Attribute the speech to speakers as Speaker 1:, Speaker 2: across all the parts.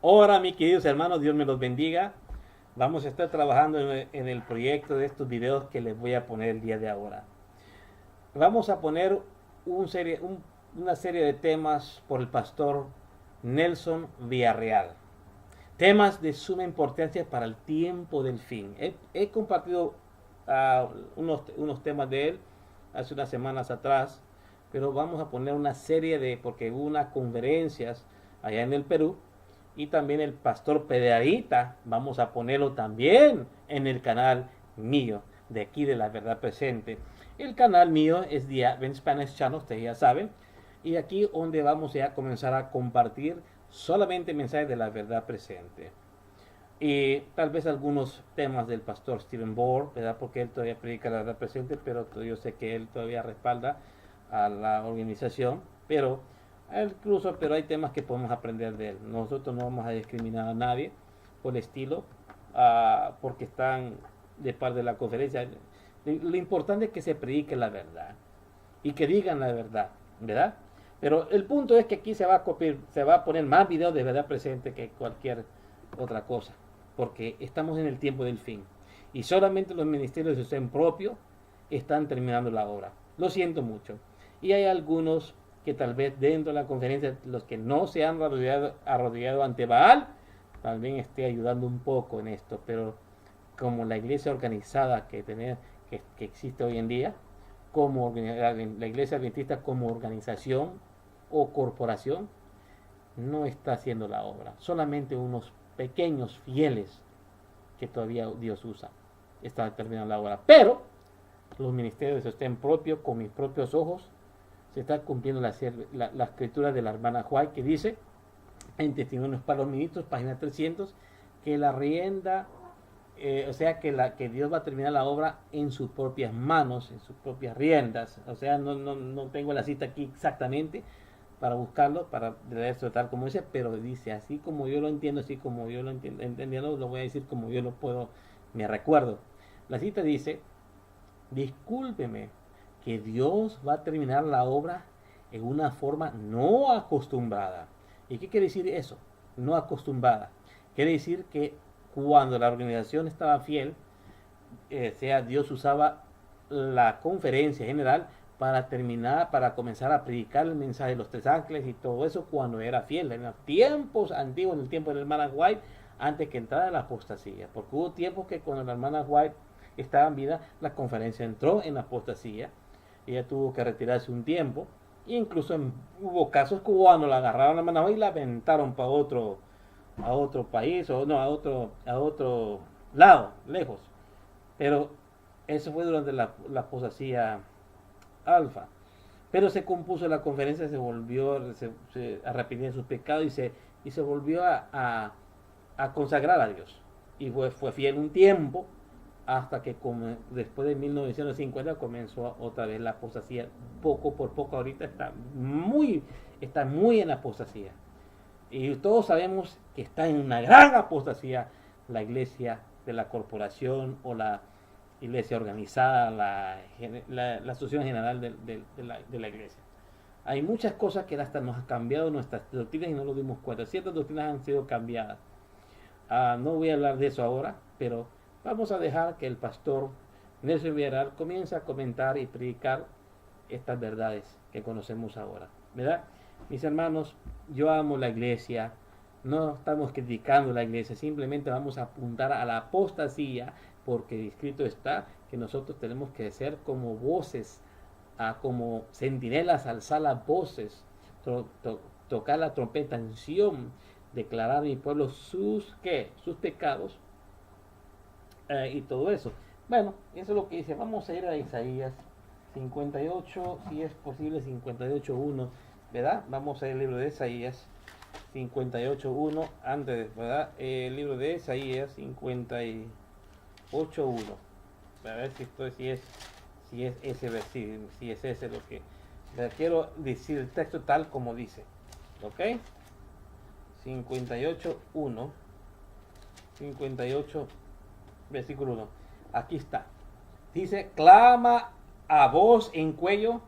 Speaker 1: Hola, mis queridos hermanos, Dios me los bendiga. Vamos a estar trabajando en el proyecto de estos videos que les voy a poner el día de ahora. Vamos a poner una serie de temas por el pastor Nelson Villarreal. Temas de suma importancia para el tiempo del fin. He compartido unos temas de él hace unas semanas atrás, pero vamos a poner una serie porque hubo unas conferencias allá en el Perú, y también el pastor Pedradita, vamos a ponerlo también en el canal mío, de aquí de La Verdad Presente. El canal mío es The Advent Spanish Channel, ustedes ya saben, y aquí donde vamos a comenzar a compartir solamente mensajes de la verdad presente. Y tal vez algunos temas del pastor Stephen Bohr, ¿verdad? Porque él todavía predica la verdad presente, pero yo sé que él todavía respalda a la organización, pero hay temas que podemos aprender de él. Nosotros no vamos a discriminar a nadie por el estilo, porque están de parte de la conferencia. Lo importante es que se predique la verdad y que digan la verdad, ¿verdad? Pero el punto es que aquí se va a poner más videos de verdad presente que cualquier otra cosa, porque estamos en el tiempo del fin y solamente los ministerios de sostén propio están terminando la obra. Lo siento mucho. Y hay algunos que tal vez dentro de la conferencia, los que no se han arrodillado ante Baal, también esté ayudando un poco en esto, pero como la iglesia organizada que existe hoy en día, como la iglesia adventista como organización o corporación, no está haciendo la obra. Solamente unos pequeños fieles que todavía Dios usa están terminando la obra. Pero los ministerios estén propios, con mis propios ojos, se está cumpliendo la escritura de la hermana White, que dice en Testimonios para los Ministros, página 300, que la rienda, que Dios va a terminar la obra en sus propias manos, en sus propias riendas. O sea, no tengo la cita aquí exactamente para buscarlo, para leer esto tal como dice, pero dice, así como yo lo entiendo, así como yo lo entendiendo, lo voy a decir como yo lo puedo, me recuerdo. La cita dice: discúlpeme, que Dios va a terminar la obra en una forma no acostumbrada. ¿Y qué quiere decir eso? No acostumbrada. Quiere decir que cuando la organización estaba fiel, Dios usaba la conferencia general para comenzar a predicar el mensaje de los tres ángeles y todo eso cuando era fiel. En los tiempos antiguos, en el tiempo de la hermana White, antes que entrara la apostasía. Porque hubo tiempos que cuando la hermana White estaba en vida, la conferencia entró en apostasía. Ella tuvo que retirarse un tiempo. E incluso hubo casos cuando la agarraron a la hermana White y la aventaron para a otro país, o no, a otro lado, lejos. Pero eso fue durante la apostasía alfa. Pero se compuso la conferencia, se arrepintió de sus pecados y se volvió a consagrar a Dios. Y fue fiel un tiempo hasta que después de 1950 comenzó otra vez la apostasía. Poco por poco ahorita está muy en apostasía. Y todos sabemos que está en una gran apostasía la iglesia de la corporación o la iglesia organizada, la asociación general de la iglesia. Hay muchas cosas que hasta nos han cambiado nuestras doctrinas y no nos dimos cuenta. Ciertas doctrinas han sido cambiadas. No voy a hablar de eso ahora, pero vamos a dejar que el pastor Nelson Villarreal comience a comentar y predicar estas verdades que conocemos ahora, ¿verdad? Mis hermanos, yo amo la iglesia, no estamos criticando la iglesia, simplemente vamos a apuntar a la apostasía, porque escrito está que nosotros tenemos que ser como voces, como centinelas, alzar las voces, tocar la trompeta en Sion, declarar a mi pueblo sus pecados, y todo eso. Bueno, eso es lo que dice. Vamos a ir a Isaías 58, si es posible, 58.1, ¿verdad? Vamos a ir al libro de Isaías 58.1, ¿verdad? El libro de Isaías 58.1. A ver si es ese versículo, si es ese lo que... Quiero decir el texto tal como dice, ¿ok? 58.1, 58, versículo 1. Aquí está. Dice: clama a voz en cuello,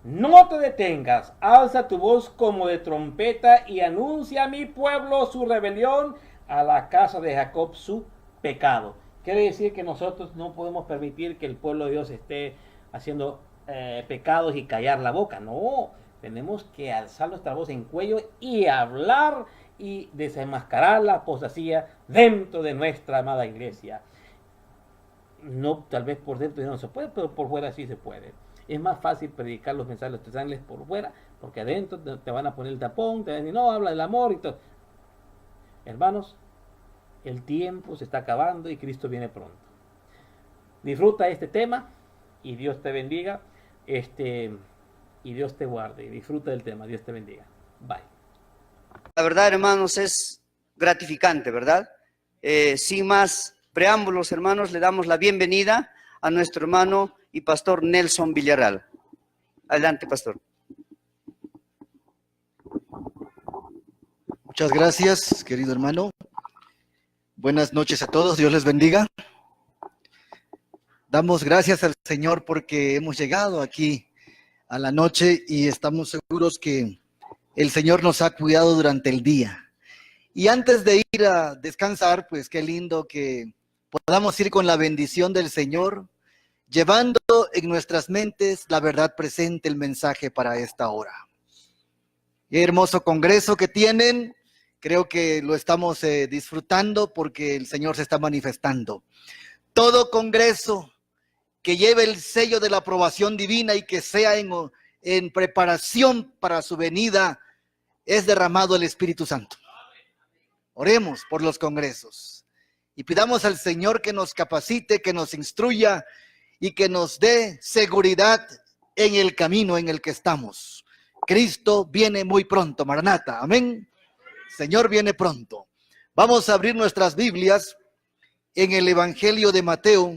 Speaker 1: No te detengas, alza tu voz como de trompeta y anuncia a mi pueblo su rebelión, a la casa de Jacob su pecado. Quiere decir que nosotros no podemos permitir que el pueblo de Dios esté haciendo pecados y callar la boca. No, tenemos que alzar nuestra voz en cuello y hablar y desenmascarar la apostasía dentro de nuestra amada iglesia. No, tal vez por dentro no se puede, pero por fuera sí se puede. Es más fácil predicar los mensajes de los ángeles por fuera, porque adentro te van a poner el tapón, te van a decir, no, habla del amor y todo. Hermanos, el tiempo se está acabando y Cristo viene pronto. Disfruta este tema y Dios te bendiga. Y Dios te guarde. Disfruta del tema. Dios te bendiga. Bye.
Speaker 2: La verdad, hermanos, es gratificante, ¿verdad? Sin más preámbulos, hermanos, le damos la bienvenida a nuestro hermano y pastor Nelson Villarreal. Adelante, pastor.
Speaker 3: Muchas gracias, querido hermano. Buenas noches a todos, Dios les bendiga. Damos gracias al Señor porque hemos llegado aquí a la noche y estamos seguros que el Señor nos ha cuidado durante el día. Y antes de ir a descansar, pues qué lindo que podamos ir con la bendición del Señor, llevando en nuestras mentes la verdad presente, el mensaje para esta hora. Qué hermoso congreso que tienen. Creo que lo estamos disfrutando porque el Señor se está manifestando. Todo congreso que lleve el sello de la aprobación divina y que sea en preparación para su venida, es derramado el Espíritu Santo. Oremos por los congresos y pidamos al Señor que nos capacite, que nos instruya y que nos dé seguridad en el camino en el que estamos. Cristo viene muy pronto, Maranata, amén. Señor viene pronto. Vamos a abrir nuestras Biblias en el Evangelio de Mateo,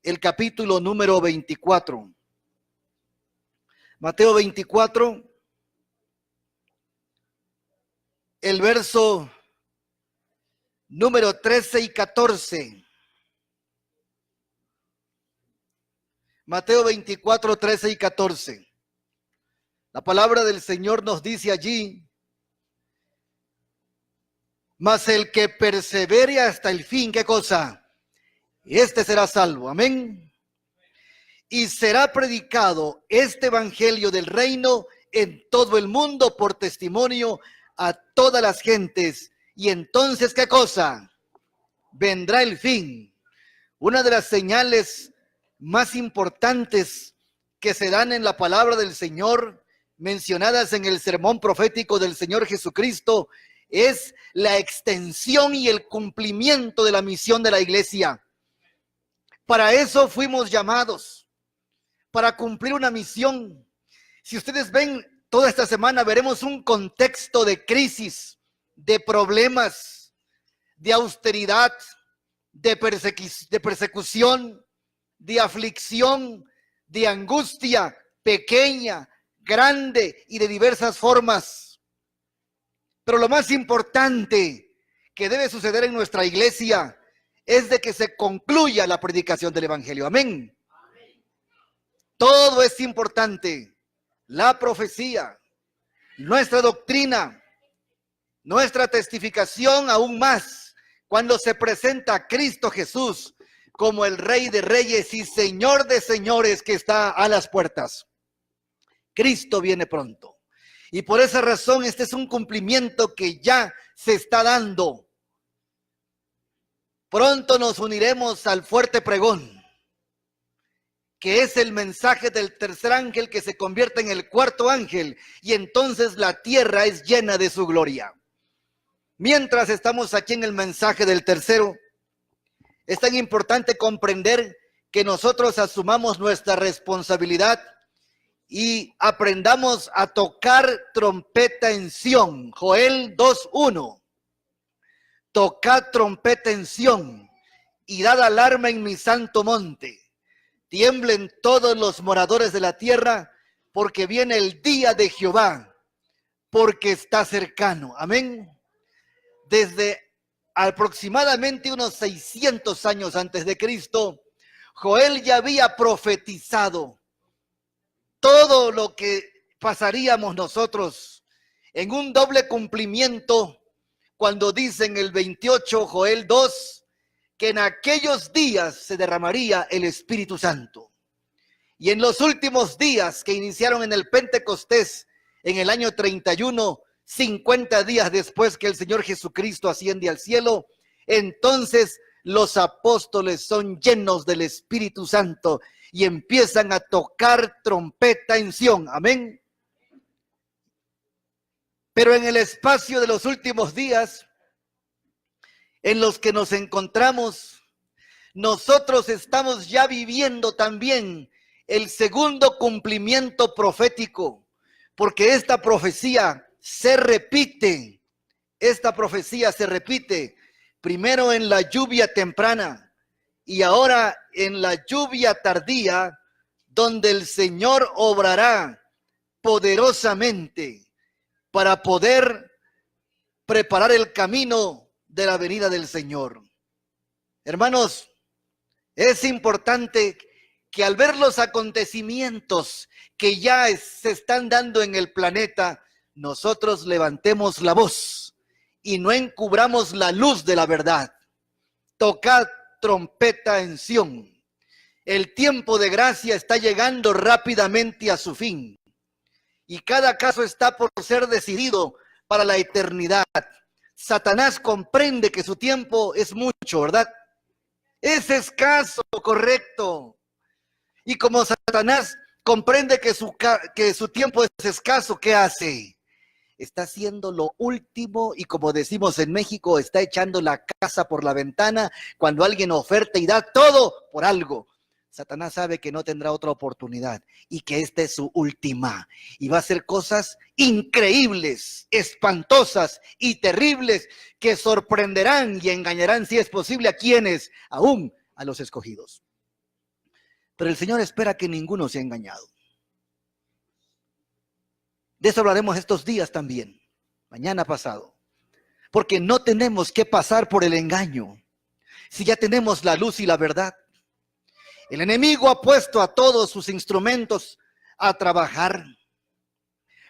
Speaker 3: el capítulo número 24. Mateo 24, el verso número 13 y 14. Mateo 24, 13 y 14. La palabra del Señor nos dice allí: mas el que persevere hasta el fin, ¿qué cosa? Este será salvo, amén. Y será predicado este evangelio del reino en todo el mundo por testimonio a todas las gentes. Y entonces, ¿qué cosa? Vendrá el fin. Una de las señales más importantes que se dan en la palabra del Señor, mencionadas en el sermón profético del Señor Jesucristo, es la extensión y el cumplimiento de la misión de la iglesia. Para eso fuimos llamados, para cumplir una misión. Si ustedes ven, toda esta semana veremos un contexto de crisis, de problemas, de austeridad, de persecución, de aflicción, de angustia pequeña, grande y de diversas formas. Pero lo más importante que debe suceder en nuestra iglesia es de que se concluya la predicación del evangelio. Amén. Todo es importante. La profecía, nuestra doctrina, nuestra testificación, aún más cuando se presenta a Cristo Jesús como el Rey de Reyes y Señor de Señores que está a las puertas. Cristo viene pronto. Y por esa razón este es un cumplimiento que ya se está dando. Pronto nos uniremos al fuerte pregón, que es el mensaje del tercer ángel que se convierte en el cuarto ángel, y entonces la tierra es llena de su gloria. Mientras estamos aquí en el mensaje del tercero, es tan importante comprender que nosotros asumamos nuestra responsabilidad y aprendamos a tocar trompeta en Sión. Joel 2:1. Tocad trompeta en Sión y dad alarma en mi santo monte. Tiemblen todos los moradores de la tierra, porque viene el día de Jehová, porque está cercano. Amén. Desde aproximadamente unos 600 años antes de Cristo, Joel ya había profetizado todo lo que pasaríamos nosotros en un doble cumplimiento cuando dice en el 28 Joel 2 que en aquellos días se derramaría el Espíritu Santo. Y en los últimos días que iniciaron en el Pentecostés en el año 31, 50 días después que el Señor Jesucristo asciende al cielo, entonces los apóstoles son llenos del Espíritu Santo y empiezan a tocar trompeta en Sión. Amén. Pero en el espacio de los últimos días en los que nos encontramos, nosotros estamos ya viviendo también el segundo cumplimiento profético, porque esta profecía se repite. Esta profecía se repite primero en la lluvia temprana y ahora en la lluvia tardía, donde el Señor obrará poderosamente para poder preparar el camino de la venida del Señor. Hermanos, es importante que al ver los acontecimientos que ya se están dando en el planeta, nosotros levantemos la voz y no encubramos la luz de la verdad. Tocad trompeta en Sión. El tiempo de gracia está llegando rápidamente a su fin y cada caso está por ser decidido para la eternidad. Satanás comprende que su tiempo es mucho, ¿verdad? Es escaso, correcto. Y como Satanás comprende que su tiempo es escaso, ¿qué hace? Está haciendo lo último y, como decimos en México, está echando la casa por la ventana cuando alguien oferta y da todo por algo. Satanás sabe que no tendrá otra oportunidad y que esta es su última. Y va a hacer cosas increíbles, espantosas y terribles que sorprenderán y engañarán, si es posible, a quienes, aún a los escogidos. Pero el Señor espera que ninguno sea engañado. De eso hablaremos estos días también, mañana pasado. Porque no tenemos que pasar por el engaño si ya tenemos la luz y la verdad. El enemigo ha puesto a todos sus instrumentos a trabajar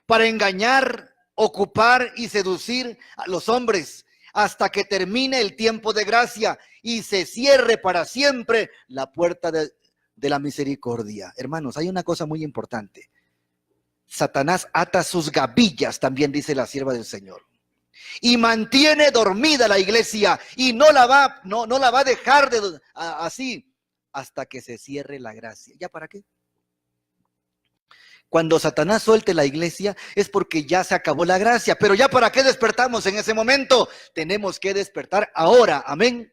Speaker 3: para engañar, ocupar y seducir a los hombres hasta que termine el tiempo de gracia y se cierre para siempre la puerta de la misericordia. Hermanos, hay una cosa muy importante. Satanás ata sus gavillas, también dice la sierva del Señor, y mantiene dormida la iglesia y no la va a dejar así hasta que se cierre la gracia. ¿Ya para qué? Cuando Satanás suelte la iglesia es porque ya se acabó la gracia. Pero ya para qué despertamos en ese momento. Tenemos que despertar ahora. Amén.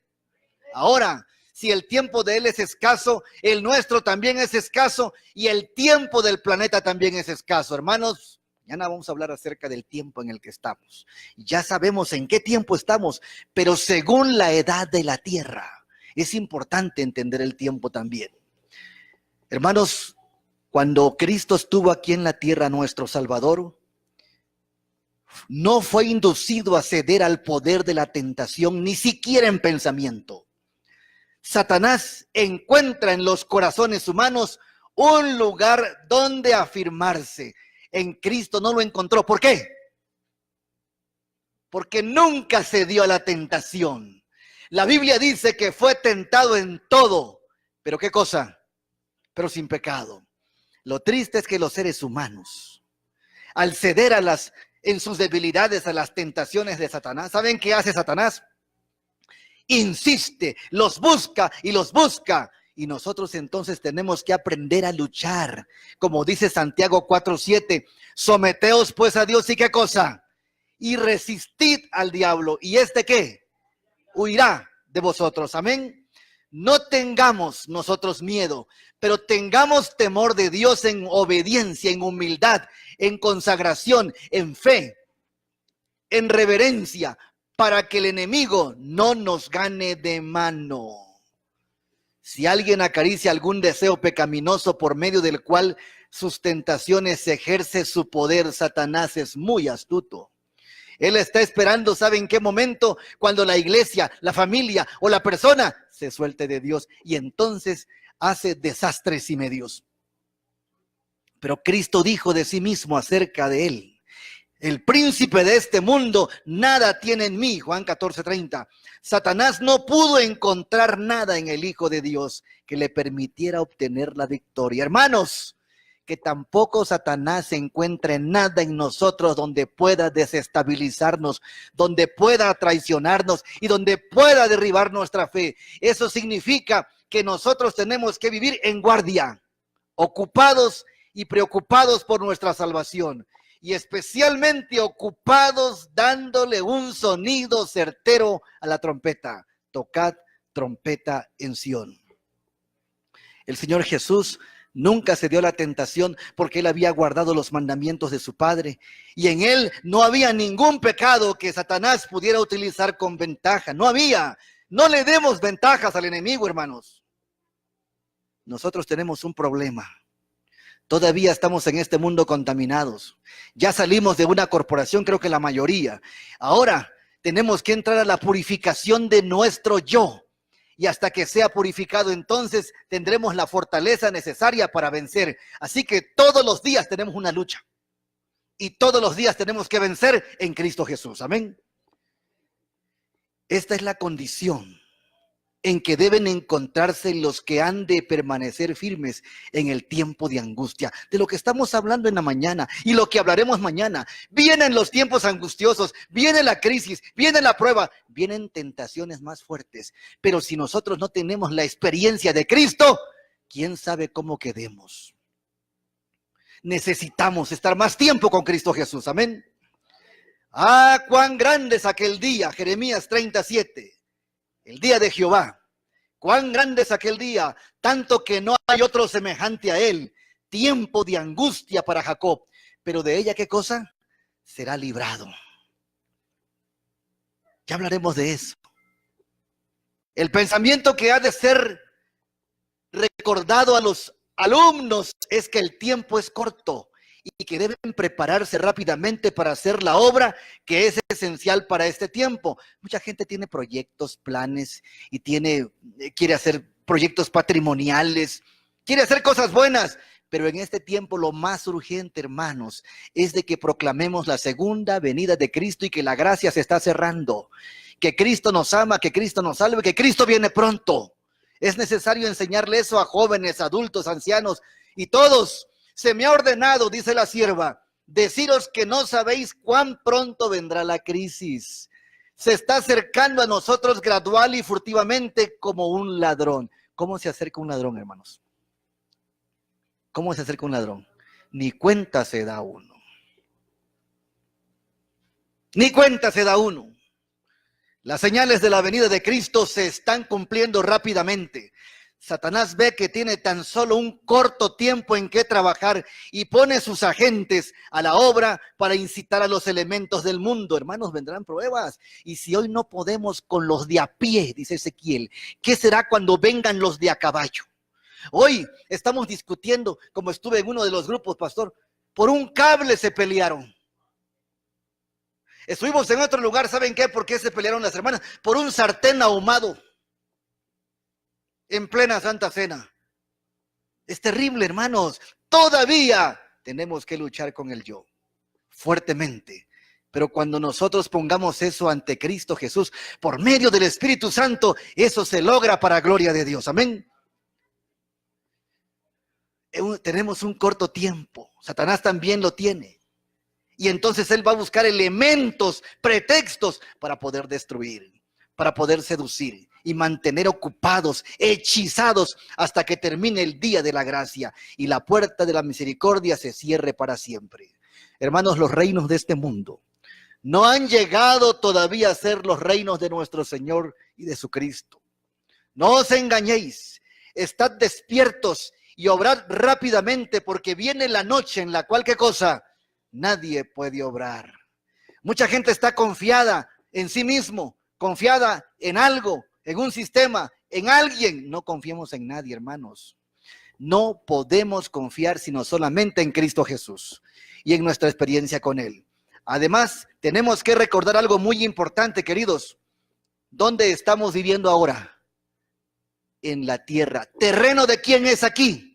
Speaker 3: Ahora, si el tiempo de él es escaso, el nuestro también es escaso y el tiempo del planeta también es escaso. Hermanos, mañana vamos a hablar acerca del tiempo en el que estamos. Ya sabemos en qué tiempo estamos, pero según la edad de la tierra. Es importante entender el tiempo también. Hermanos, cuando Cristo estuvo aquí en la tierra, nuestro Salvador, no fue inducido a ceder al poder de la tentación, ni siquiera en pensamiento. Satanás encuentra en los corazones humanos un lugar donde afirmarse. En Cristo no lo encontró. ¿Por qué? Porque nunca cedió a la tentación. La Biblia dice que fue tentado en todo, pero ¿qué cosa? Pero sin pecado. Lo triste es que los seres humanos, al ceder en sus debilidades a las tentaciones de Satanás, ¿saben qué hace Satanás? Insiste, los busca y los busca. Y nosotros entonces tenemos que aprender a luchar. Como dice Santiago 4:7, someteos pues a Dios y ¿qué cosa? Y resistid al diablo. ¿Y qué? Huirá de vosotros. Amén. No tengamos nosotros miedo, pero tengamos temor de Dios en obediencia, en humildad, en consagración, en fe, en reverencia, para que el enemigo no nos gane de mano. Si alguien acaricia algún deseo pecaminoso por medio del cual sus tentaciones ejerce su poder, Satanás es muy astuto. Él está esperando, ¿sabe en qué momento? Cuando la iglesia, la familia o la persona se suelte de Dios y entonces hace desastres y medios. Pero Cristo dijo de sí mismo acerca de él: el príncipe de este mundo nada tiene en mí. Juan 14:30. Satanás no pudo encontrar nada en el Hijo de Dios que le permitiera obtener la victoria. Hermanos, que tampoco Satanás encuentre nada en nosotros donde pueda desestabilizarnos, donde pueda traicionarnos y donde pueda derribar nuestra fe. Eso significa que nosotros tenemos que vivir en guardia, ocupados y preocupados por nuestra salvación, y especialmente ocupados dándole un sonido certero a la trompeta. Tocad trompeta en Sión. El Señor Jesús nunca se dio la tentación porque él había guardado los mandamientos de su Padre, y en él no había ningún pecado que Satanás pudiera utilizar con ventaja. No había. No le demos ventajas al enemigo, hermanos. Nosotros tenemos un problema. Todavía estamos en este mundo contaminados. Ya salimos de una corporación, creo que la mayoría. Ahora tenemos que entrar a la purificación de nuestro yo. Y hasta que sea purificado, entonces tendremos la fortaleza necesaria para vencer. Así que todos los días tenemos una lucha. Y todos los días tenemos que vencer en Cristo Jesús. Amén. Esta es la condición en que deben encontrarse los que han de permanecer firmes en el tiempo de angustia. De lo que estamos hablando en la mañana y lo que hablaremos mañana. Vienen los tiempos angustiosos, viene la crisis, viene la prueba, vienen tentaciones más fuertes. Pero si nosotros no tenemos la experiencia de Cristo, ¿quién sabe cómo quedemos? Necesitamos estar más tiempo con Cristo Jesús. Amén. Ah, cuán grande es aquel día, Jeremías 37. El día de Jehová. Cuán grande es aquel día, tanto que no hay otro semejante a él. Tiempo de angustia para Jacob, pero de ella, ¿qué cosa? Será librado. Ya hablaremos de eso. El pensamiento que ha de ser recordado a los alumnos es que el tiempo es corto y que deben prepararse rápidamente para hacer la obra que es esencial para este tiempo. Mucha gente tiene proyectos, planes y quiere hacer proyectos patrimoniales, quiere hacer cosas buenas, pero en este tiempo lo más urgente, hermanos, es de que proclamemos la segunda venida de Cristo y que la gracia se está cerrando, que Cristo nos ama, que Cristo nos salve, que Cristo viene pronto. Es necesario enseñarle eso a jóvenes, adultos, ancianos y todos. Se me ha ordenado, dice la sierva, deciros que no sabéis cuán pronto vendrá la crisis. Se está acercando a nosotros gradual y furtivamente como un ladrón. ¿Cómo se acerca un ladrón, hermanos? ¿Cómo se acerca un ladrón? Ni cuenta se da uno. Ni cuenta se da uno. Las señales de la venida de Cristo se están cumpliendo rápidamente. Satanás ve que tiene tan solo un corto tiempo en que trabajar y pone sus agentes a la obra para incitar a los elementos del mundo. Hermanos, vendrán pruebas. Y si hoy no podemos con los de a pie, dice Ezequiel, ¿qué será cuando vengan los de a caballo? Hoy estamos discutiendo, como estuve en uno de los grupos, pastor, por un cable se pelearon. Estuvimos en otro lugar, ¿saben qué? ¿Por qué se pelearon las hermanas? Por un sartén ahumado. En plena Santa Cena. Es terrible, hermanos. Todavía tenemos que luchar con el yo, fuertemente. Pero cuando nosotros pongamos eso ante Cristo Jesús, por medio del Espíritu Santo, eso se logra para gloria de Dios. Amén. Tenemos un corto tiempo. Satanás también lo tiene. Y entonces él va a buscar elementos, pretextos para poder destruir, para poder seducir y mantener ocupados, hechizados, hasta que termine el día de la gracia y la puerta de la misericordia se cierre para siempre. Hermanos, los reinos de este mundo no han llegado todavía a ser los reinos de nuestro Señor y de su Cristo. No os engañéis, estad despiertos y obrad rápidamente, porque viene la noche en la cual, ¿qué cosa? Nadie puede obrar. Mucha gente está confiada en sí mismo, confiada en algo, en un sistema, en alguien. No confiemos en nadie, hermanos. No podemos confiar sino solamente en Cristo Jesús y en nuestra experiencia con Él. Además, tenemos que recordar algo muy importante, queridos. ¿Dónde estamos viviendo ahora? En la tierra. ¿Terreno de quién es aquí?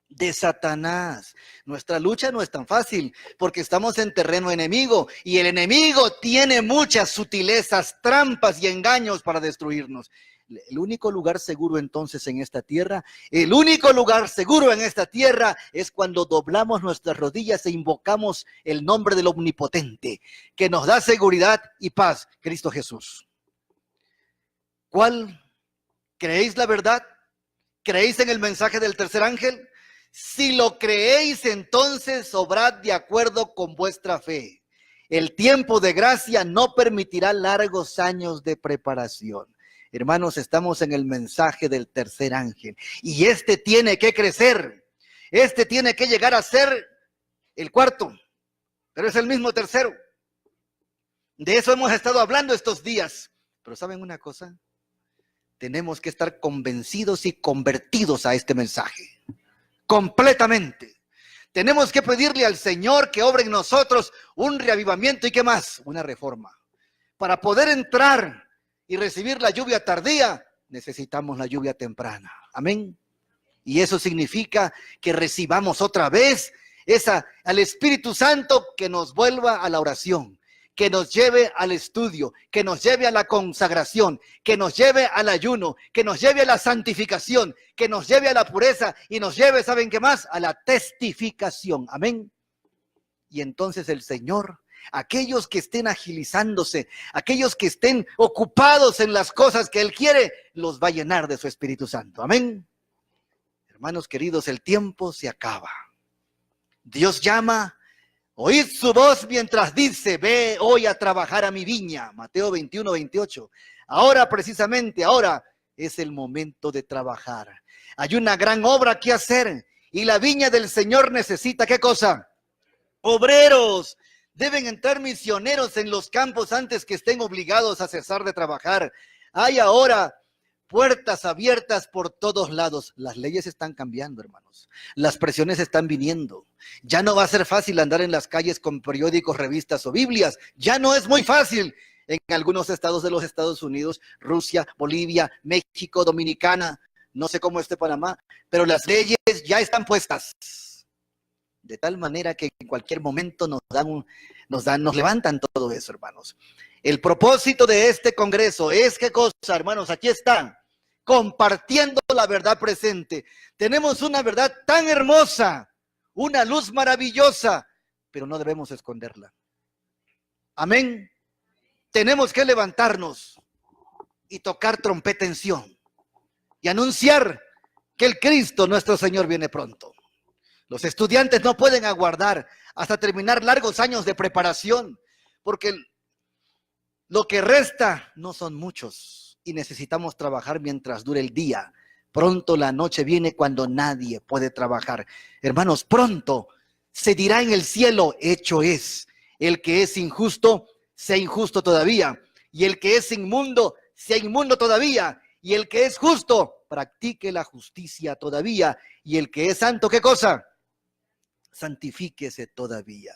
Speaker 3: de Satanás. Nuestra lucha no es tan fácil porque estamos en terreno enemigo y el enemigo tiene muchas sutilezas, trampas y engaños para destruirnos. El único lugar seguro entonces en esta tierra, el único lugar seguro en esta tierra es cuando doblamos nuestras rodillas e invocamos el nombre del Omnipotente, que nos da seguridad y paz, Cristo Jesús. ¿Cuál? ¿Creéis la verdad? ¿Creéis en el mensaje del tercer ángel? Si lo creéis, entonces obrad de acuerdo con vuestra fe. El tiempo de gracia no permitirá largos años de preparación. Hermanos, estamos en el mensaje del tercer ángel y este tiene que crecer. Este tiene que llegar a ser el cuarto, pero es el mismo tercero. De eso hemos estado hablando estos días. Pero ¿saben una cosa? Tenemos que estar convencidos y convertidos a este mensaje. Completamente. Tenemos que pedirle al Señor que obre en nosotros un reavivamiento y ¿qué más? Una reforma. Para poder entrar y recibir la lluvia tardía, necesitamos la lluvia temprana. Amén. Y eso significa que recibamos otra vez al Espíritu Santo que nos vuelva a la oración, que nos lleve al estudio, que nos lleve a la consagración, que nos lleve al ayuno, que nos lleve a la santificación, que nos lleve a la pureza y nos lleve, ¿saben qué más? A la testificación. Amén. Y entonces el Señor, aquellos que estén agilizándose, aquellos que estén ocupados en las cosas que Él quiere, los va a llenar de su Espíritu Santo. Amén. Hermanos queridos, el tiempo se acaba. Dios llama, oíd su voz mientras dice, ve hoy a trabajar a mi viña. Mateo 21, 28. Ahora, precisamente ahora, es el momento de trabajar. Hay una gran obra que hacer y la viña del Señor necesita, ¿qué cosa? Obreros. Deben entrar misioneros en los campos antes que estén obligados a cesar de trabajar. Hay ahora puertas abiertas por todos lados. Las leyes están cambiando, hermanos. Las presiones están viniendo. Ya no va a ser fácil andar en las calles con periódicos, revistas o Biblias. Ya no es muy fácil. En algunos estados de los Estados Unidos, Rusia, Bolivia, México, Dominicana, no sé cómo esté Panamá, pero las leyes ya están puestas. De tal manera que en cualquier momento nos levantan todo eso, hermanos. El propósito de este congreso es ¿qué cosa, hermanos? Aquí están, compartiendo la verdad presente. Tenemos una verdad tan hermosa, una luz maravillosa, pero no debemos esconderla. Amén. Tenemos que levantarnos y tocar trompeta en Sión y anunciar que el Cristo nuestro Señor viene pronto. Los estudiantes no pueden aguardar hasta terminar largos años de preparación, porque lo que resta no son muchos y necesitamos trabajar mientras dure el día. Pronto la noche viene cuando nadie puede trabajar. Hermanos, pronto se dirá en el cielo, hecho es. El que es injusto, sea injusto todavía. Y el que es inmundo, sea inmundo todavía. Y el que es justo, practique la justicia todavía. Y el que es santo, ¿qué cosa? Santifíquese todavía.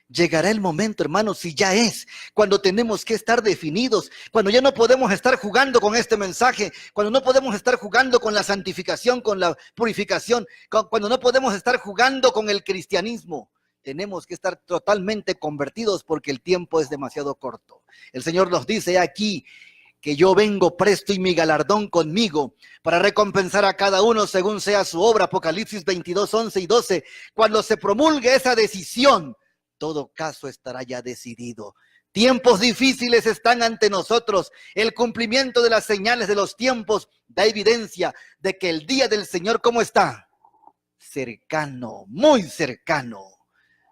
Speaker 3: Llegará el momento, hermanos, si ya es, cuando tenemos que estar definidos, cuando ya no podemos estar jugando con este mensaje, cuando no podemos estar jugando con la santificación, con la purificación, cuando no podemos estar jugando con el cristianismo. Tenemos que estar totalmente convertidos porque el tiempo es demasiado corto. El Señor nos dice aquí que yo vengo presto y mi galardón conmigo para recompensar a cada uno según sea su obra. Apocalipsis 22, 11 y 12. Cuando se promulgue esa decisión, todo caso estará ya decidido. Tiempos difíciles están ante nosotros. El cumplimiento de las señales de los tiempos da evidencia de que el día del Señor, ¿cómo está? Cercano, muy cercano.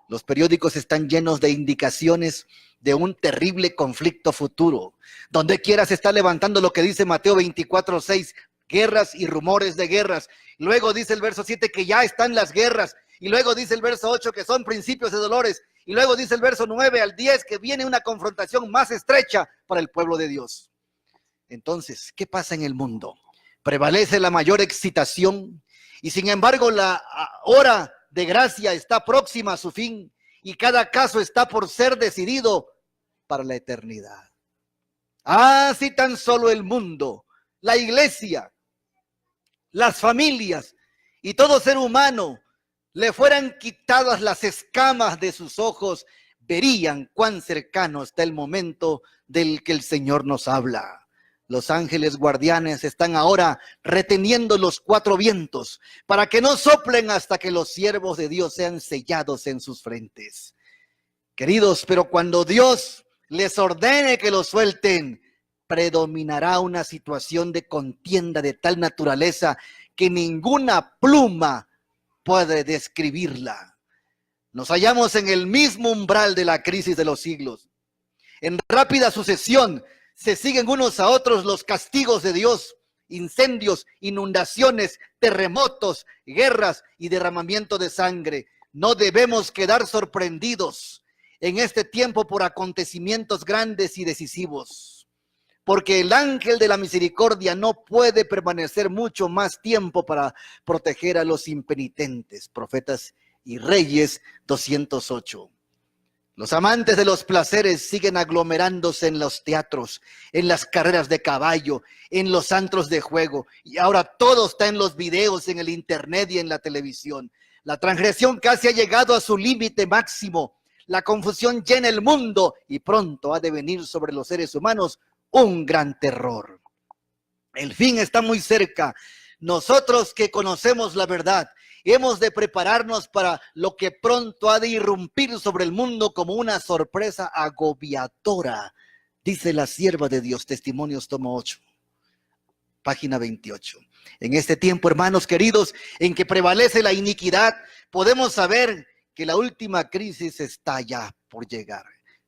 Speaker 3: Los periódicos están llenos de indicaciones de un terrible conflicto futuro. Donde quiera se está levantando lo que dice Mateo 24, 6, guerras y rumores de guerras. Luego dice el verso 7 que ya están las guerras. Y luego dice el verso 8 que son principios de dolores. Y luego dice el verso 9 al 10 que viene una confrontación más estrecha para el pueblo de Dios. Entonces, ¿qué pasa en el mundo? Prevalece la mayor excitación y sin embargo la hora de gracia está próxima a su fin y cada caso está por ser decidido para la eternidad. Ah, si tan solo el mundo, la iglesia, las familias y todo ser humano le fueran quitadas las escamas de sus ojos, verían cuán cercano está el momento del que el Señor nos habla. Los ángeles guardianes están ahora reteniendo los 4 vientos para que no soplen hasta que los siervos de Dios sean sellados en sus frentes. Queridos, pero cuando Dios les ordene que los suelten, predominará una situación de contienda de tal naturaleza que ninguna pluma puede describirla. Nos hallamos en el mismo umbral de la crisis de los siglos. En rápida sucesión se siguen unos a otros los castigos de Dios: incendios, inundaciones, terremotos, guerras y derramamiento de sangre. No debemos quedar sorprendidos en este tiempo por acontecimientos grandes y decisivos, porque el ángel de la misericordia no puede permanecer mucho más tiempo para proteger a los impenitentes. Profetas y Reyes 208. Los amantes de los placeres siguen aglomerándose en los teatros, en las carreras de caballo, en los antros de juego, y ahora todo está en los videos, en el internet y en la televisión. La transgresión casi ha llegado a su límite máximo. La confusión llena el mundo y pronto ha de venir sobre los seres humanos un gran terror. El fin está muy cerca. Nosotros que conocemos la verdad, hemos de prepararnos para lo que pronto ha de irrumpir sobre el mundo como una sorpresa agobiadora. Dice la sierva de Dios, Testimonios, tomo 8, página 28. En este tiempo, hermanos queridos, en que prevalece la iniquidad, podemos saber que la última crisis está ya por llegar.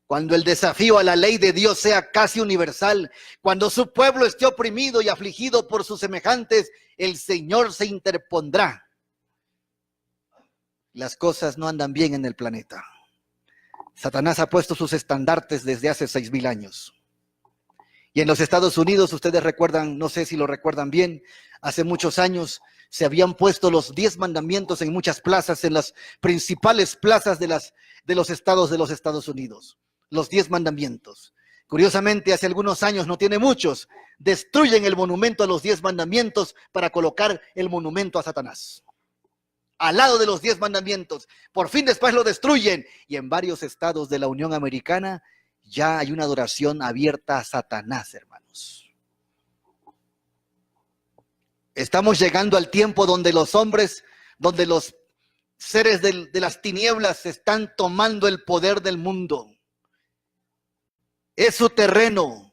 Speaker 3: Cuando el desafío a la ley de Dios sea casi universal, cuando su pueblo esté oprimido y afligido por sus semejantes, el Señor se interpondrá. Las cosas no andan bien en el planeta. Satanás ha puesto sus estandartes desde hace 6,000 años. Y en los Estados Unidos, ustedes recuerdan, no sé si lo recuerdan bien, hace muchos años se habían puesto los 10 mandamientos en muchas plazas, en las principales plazas de los Estados Unidos. Los 10 mandamientos. Curiosamente, hace algunos años, no tiene muchos, destruyen el monumento a los 10 mandamientos para colocar el monumento a Satanás al lado de los 10 mandamientos. Por fin después lo destruyen, y en varios estados de la Unión Americana ya hay una adoración abierta a Satanás, hermanos. Estamos llegando al tiempo donde los hombres, donde los seres de las tinieblas están tomando el poder del mundo. Es su terreno.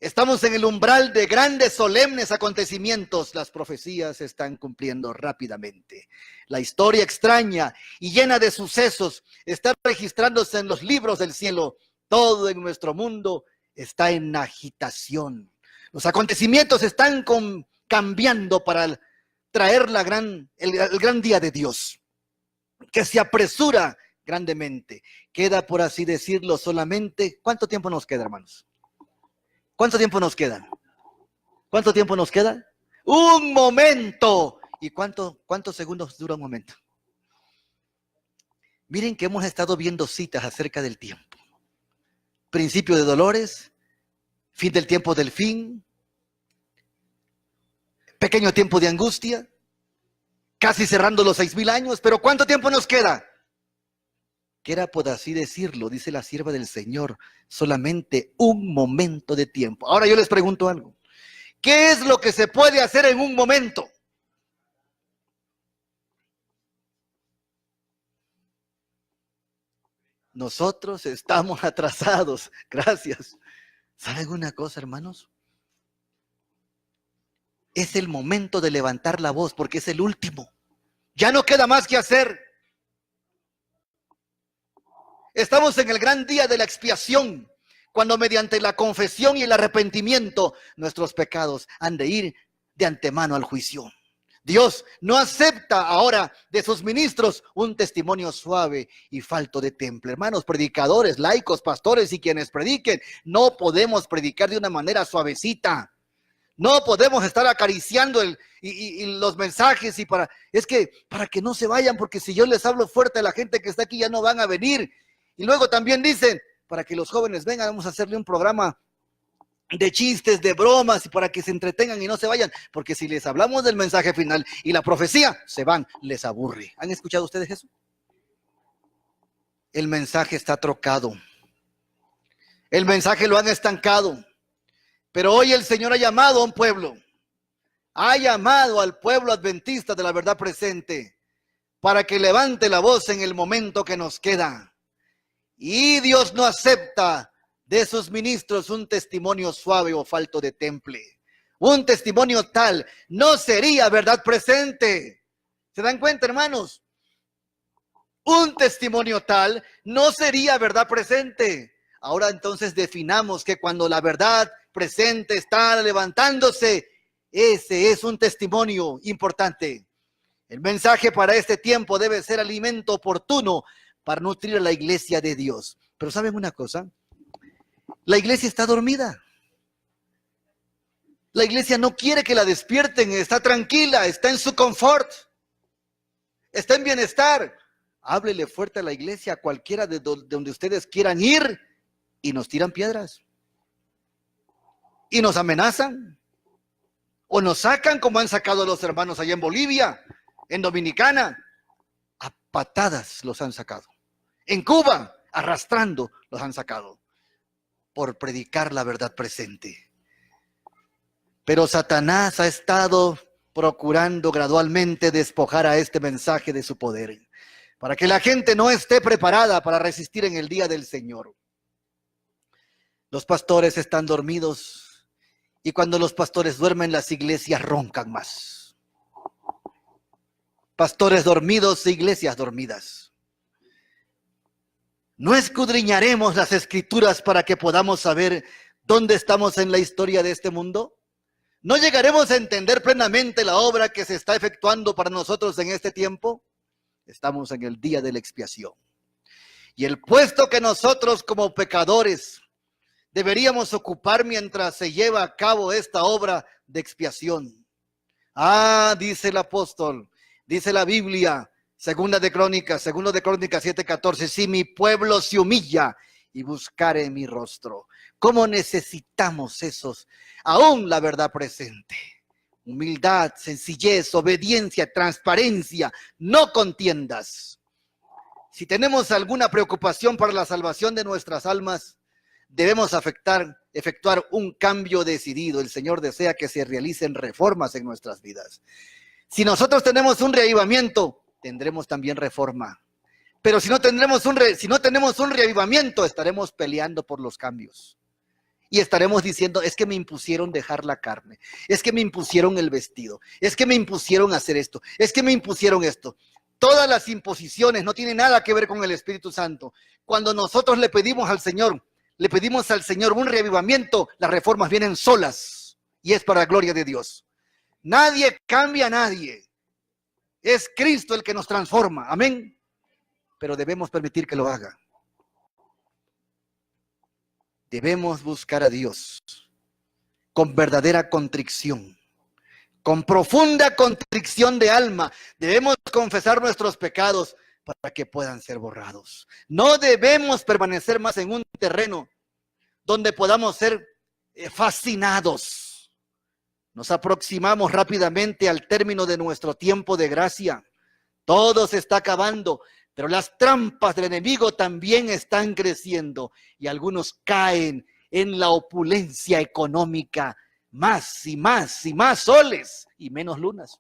Speaker 3: Estamos en el umbral de grandes solemnes acontecimientos. Las profecías se están cumpliendo rápidamente. La historia extraña y llena de sucesos está registrándose en los libros del cielo. Todo en nuestro mundo está en agitación. Los acontecimientos están cambiando para traer el gran día de Dios, que se apresura grandemente. Queda, por así decirlo, solamente... ¿Cuánto tiempo nos queda, hermanos? ¿Cuánto tiempo nos queda? ¿Cuánto tiempo nos queda? ¡Un momento! ¿Y cuántos segundos dura un momento? Miren que hemos estado viendo citas acerca del tiempo. Principio de dolores, fin del tiempo del fin, pequeño tiempo de angustia, casi cerrando los 6,000 años, pero ¿cuánto tiempo nos queda? Queda, por así decirlo, dice la sierva del Señor, solamente un momento de tiempo. Ahora yo les pregunto algo. ¿Qué es lo que se puede hacer en un momento? Nosotros estamos atrasados. Gracias. ¿Saben una cosa, hermanos? Es el momento de levantar la voz porque es el último. Ya no queda más que hacer. Estamos en el gran día de la expiación, cuando mediante la confesión y el arrepentimiento nuestros pecados han de ir de antemano al juicio. Dios no acepta ahora de sus ministros un testimonio suave y falto de temple. Hermanos, predicadores, laicos, pastores y quienes prediquen, no podemos predicar de una manera suavecita. No podemos estar acariciando los mensajes es que para que no se vayan, porque si yo les hablo fuerte a la gente que está aquí ya no van a venir. Y luego también dicen, para que los jóvenes vengan, vamos a hacerle un programa de chistes, de bromas, y para que se entretengan y no se vayan, porque si les hablamos del mensaje final y la profecía, se van, les aburre. ¿Han escuchado ustedes eso? El mensaje está trocado. El mensaje lo han estancado. Pero hoy el Señor ha llamado a un pueblo. Ha llamado al pueblo adventista de la verdad presente para que levante la voz en el momento que nos queda. Y Dios no acepta de sus ministros un testimonio suave o falto de temple. Un testimonio tal no sería verdad presente. ¿Se dan cuenta, hermanos? Un testimonio tal no sería verdad presente. Ahora entonces definamos que cuando la verdad presente está levantándose, ese es un testimonio importante. El mensaje para este tiempo debe ser alimento oportuno para nutrir a la iglesia de Dios. Pero ¿saben una cosa? La iglesia está dormida. La iglesia no quiere que la despierten, está tranquila, está en su confort, está en bienestar. Háblele fuerte a la iglesia, a cualquiera de donde ustedes quieran ir, y nos tiran piedras. Y nos amenazan. O nos sacan como han sacado a los hermanos allá en Bolivia, en Dominicana. A patadas los han sacado. En Cuba, arrastrando los han sacado. Por predicar la verdad presente. Pero Satanás ha estado procurando gradualmente despojar a este mensaje de su poder, para que la gente no esté preparada para resistir en el día del Señor. Los pastores están dormidos, y cuando los pastores duermen, las iglesias roncan más. Pastores dormidos, iglesias dormidas. No escudriñaremos las escrituras para que podamos saber dónde estamos en la historia de este mundo. ¿No llegaremos a entender plenamente la obra que se está efectuando para nosotros en este tiempo? Estamos en el día de la expiación. Y el puesto que nosotros como pecadores deberíamos ocupar mientras se lleva a cabo esta obra de expiación. Dice el apóstol, dice la Biblia, segundo de Crónicas 7:14, si mi pueblo se humilla y buscare mi rostro. ¿Cómo necesitamos esos? Aún la verdad presente. Humildad, sencillez, obediencia, transparencia, no contiendas. Si tenemos alguna preocupación para la salvación de nuestras almas, debemos efectuar un cambio decidido. El Señor desea que se realicen reformas en nuestras vidas. Si nosotros tenemos un reavivamiento, tendremos también reforma. Pero si no tenemos un reavivamiento, estaremos peleando por los cambios. Y estaremos diciendo, es que me impusieron dejar la carne, es que me impusieron el vestido, es que me impusieron hacer esto, es que me impusieron esto. Todas las imposiciones no tienen nada que ver con el Espíritu Santo. Cuando nosotros le pedimos al Señor un reavivamiento, las reformas vienen solas y es para la gloria de Dios. Nadie cambia a nadie. Es Cristo el que nos transforma. Amén. Pero debemos permitir que lo haga. Debemos buscar a Dios con verdadera contrición, con profunda contrición de alma. Debemos confesar nuestros pecados para que puedan ser borrados. No debemos permanecer más en un terreno donde podamos ser fascinados. Nos aproximamos rápidamente al término de nuestro tiempo de gracia. Todo se está acabando, pero las trampas del enemigo también están creciendo y algunos caen en la opulencia económica, más y más y más soles y menos lunas.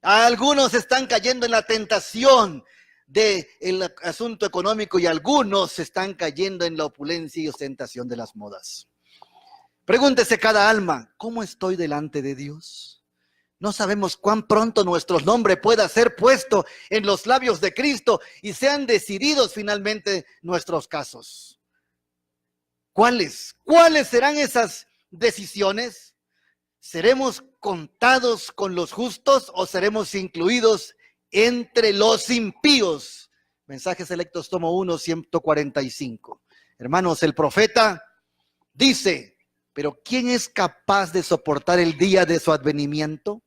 Speaker 3: Algunos están cayendo en la tentación del asunto económico y algunos están cayendo en la opulencia y ostentación de las modas. Pregúntese cada alma, ¿cómo estoy delante de Dios? No sabemos cuán pronto nuestro nombre pueda ser puesto en los labios de Cristo y sean decididos finalmente nuestros casos. ¿Cuáles serán esas decisiones? ¿Seremos contados con los justos o seremos incluidos entre los impíos? Mensajes Selectos, tomo 1, 145. Hermanos, el profeta dice, pero ¿quién es capaz de soportar el día de su advenimiento?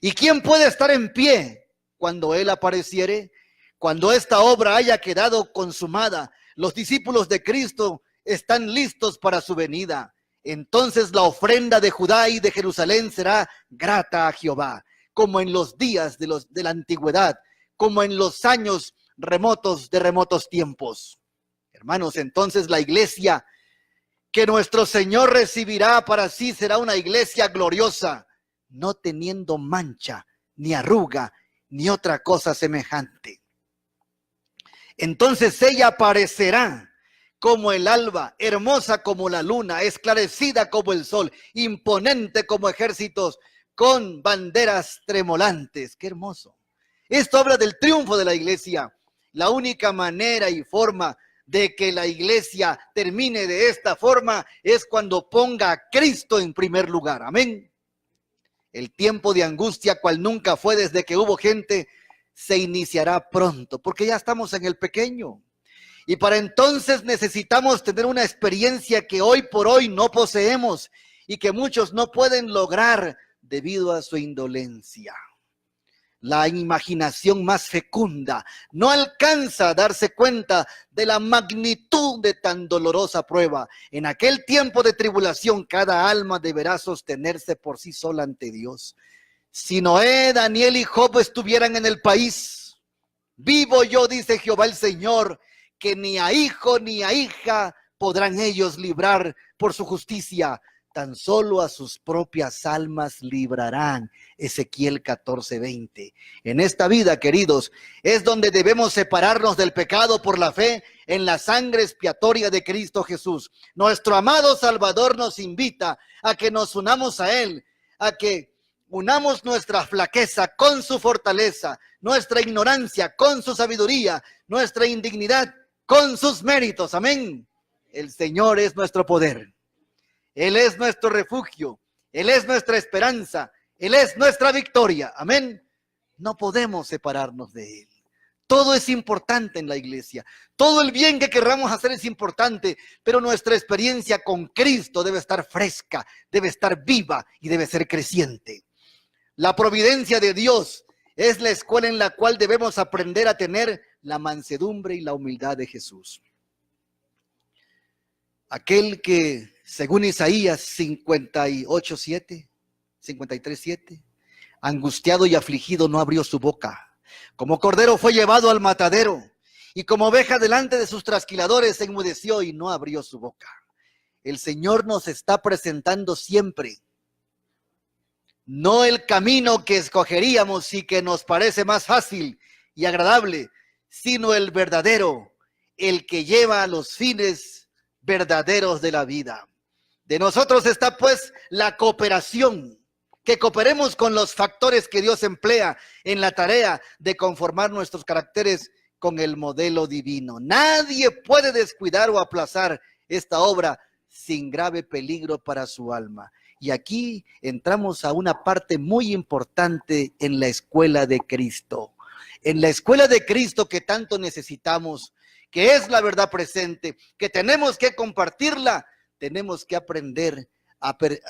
Speaker 3: ¿Y quién puede estar en pie cuando Él apareciere? Cuando esta obra haya quedado consumada, los discípulos de Cristo están listos para su venida. Entonces la ofrenda de Judá y de Jerusalén será grata a Jehová, como en los días de la antigüedad, como en los años remotos de remotos tiempos. Hermanos, entonces la iglesia que nuestro Señor recibirá para sí será una iglesia gloriosa, no teniendo mancha, ni arruga, ni otra cosa semejante. Entonces ella aparecerá como el alba, hermosa como la luna, esclarecida como el sol, imponente como ejércitos, con banderas tremolantes. ¡Qué hermoso! Esto habla del triunfo de la iglesia. La única manera y forma de que la iglesia termine de esta forma es cuando ponga a Cristo en primer lugar. Amén. El tiempo de angustia, cual nunca fue desde que hubo gente, se iniciará pronto, porque ya estamos en el pequeño. Y para entonces necesitamos tener una experiencia que hoy por hoy no poseemos y que muchos no pueden lograr debido a su indolencia. La imaginación más fecunda no alcanza a darse cuenta de la magnitud de tan dolorosa prueba. En aquel tiempo de tribulación, cada alma deberá sostenerse por sí sola ante Dios. Si Noé, Daniel y Job estuvieran en el país, vivo yo, dice Jehová el Señor, que ni a hijo ni a hija podrán ellos librar por su justicia, tan solo a sus propias almas librarán. Ezequiel 14:20. En esta vida, queridos, es donde debemos separarnos del pecado por la fe en la sangre expiatoria de Cristo Jesús. Nuestro amado Salvador nos invita a que nos unamos a Él, a que unamos nuestra flaqueza con su fortaleza, nuestra ignorancia con su sabiduría, nuestra indignidad con sus méritos. Amén. El Señor es nuestro poder. Él es nuestro refugio. Él es nuestra esperanza. Él es nuestra victoria. Amén. No podemos separarnos de Él. Todo es importante en la iglesia. Todo el bien que querramos hacer es importante, pero nuestra experiencia con Cristo debe estar fresca, debe estar viva y debe ser creciente. La providencia de Dios es la escuela en la cual debemos aprender a tener la mansedumbre y la humildad de Jesús. Aquel que, según Isaías 53:7, angustiado y afligido no abrió su boca. Como cordero fue llevado al matadero, y como oveja delante de sus trasquiladores se enmudeció y no abrió su boca. El Señor nos está presentando siempre, no el camino que escogeríamos y que nos parece más fácil y agradable, sino el verdadero, el que lleva a los fines verdaderos de la vida. De nosotros está pues la cooperación, que cooperemos con los factores que Dios emplea en la tarea de conformar nuestros caracteres con el modelo divino. Nadie puede descuidar o aplazar esta obra sin grave peligro para su alma. Y aquí entramos a una parte muy importante en la escuela de Cristo. En la escuela de Cristo que tanto necesitamos, que es la verdad presente, que tenemos que compartirla, tenemos que aprender,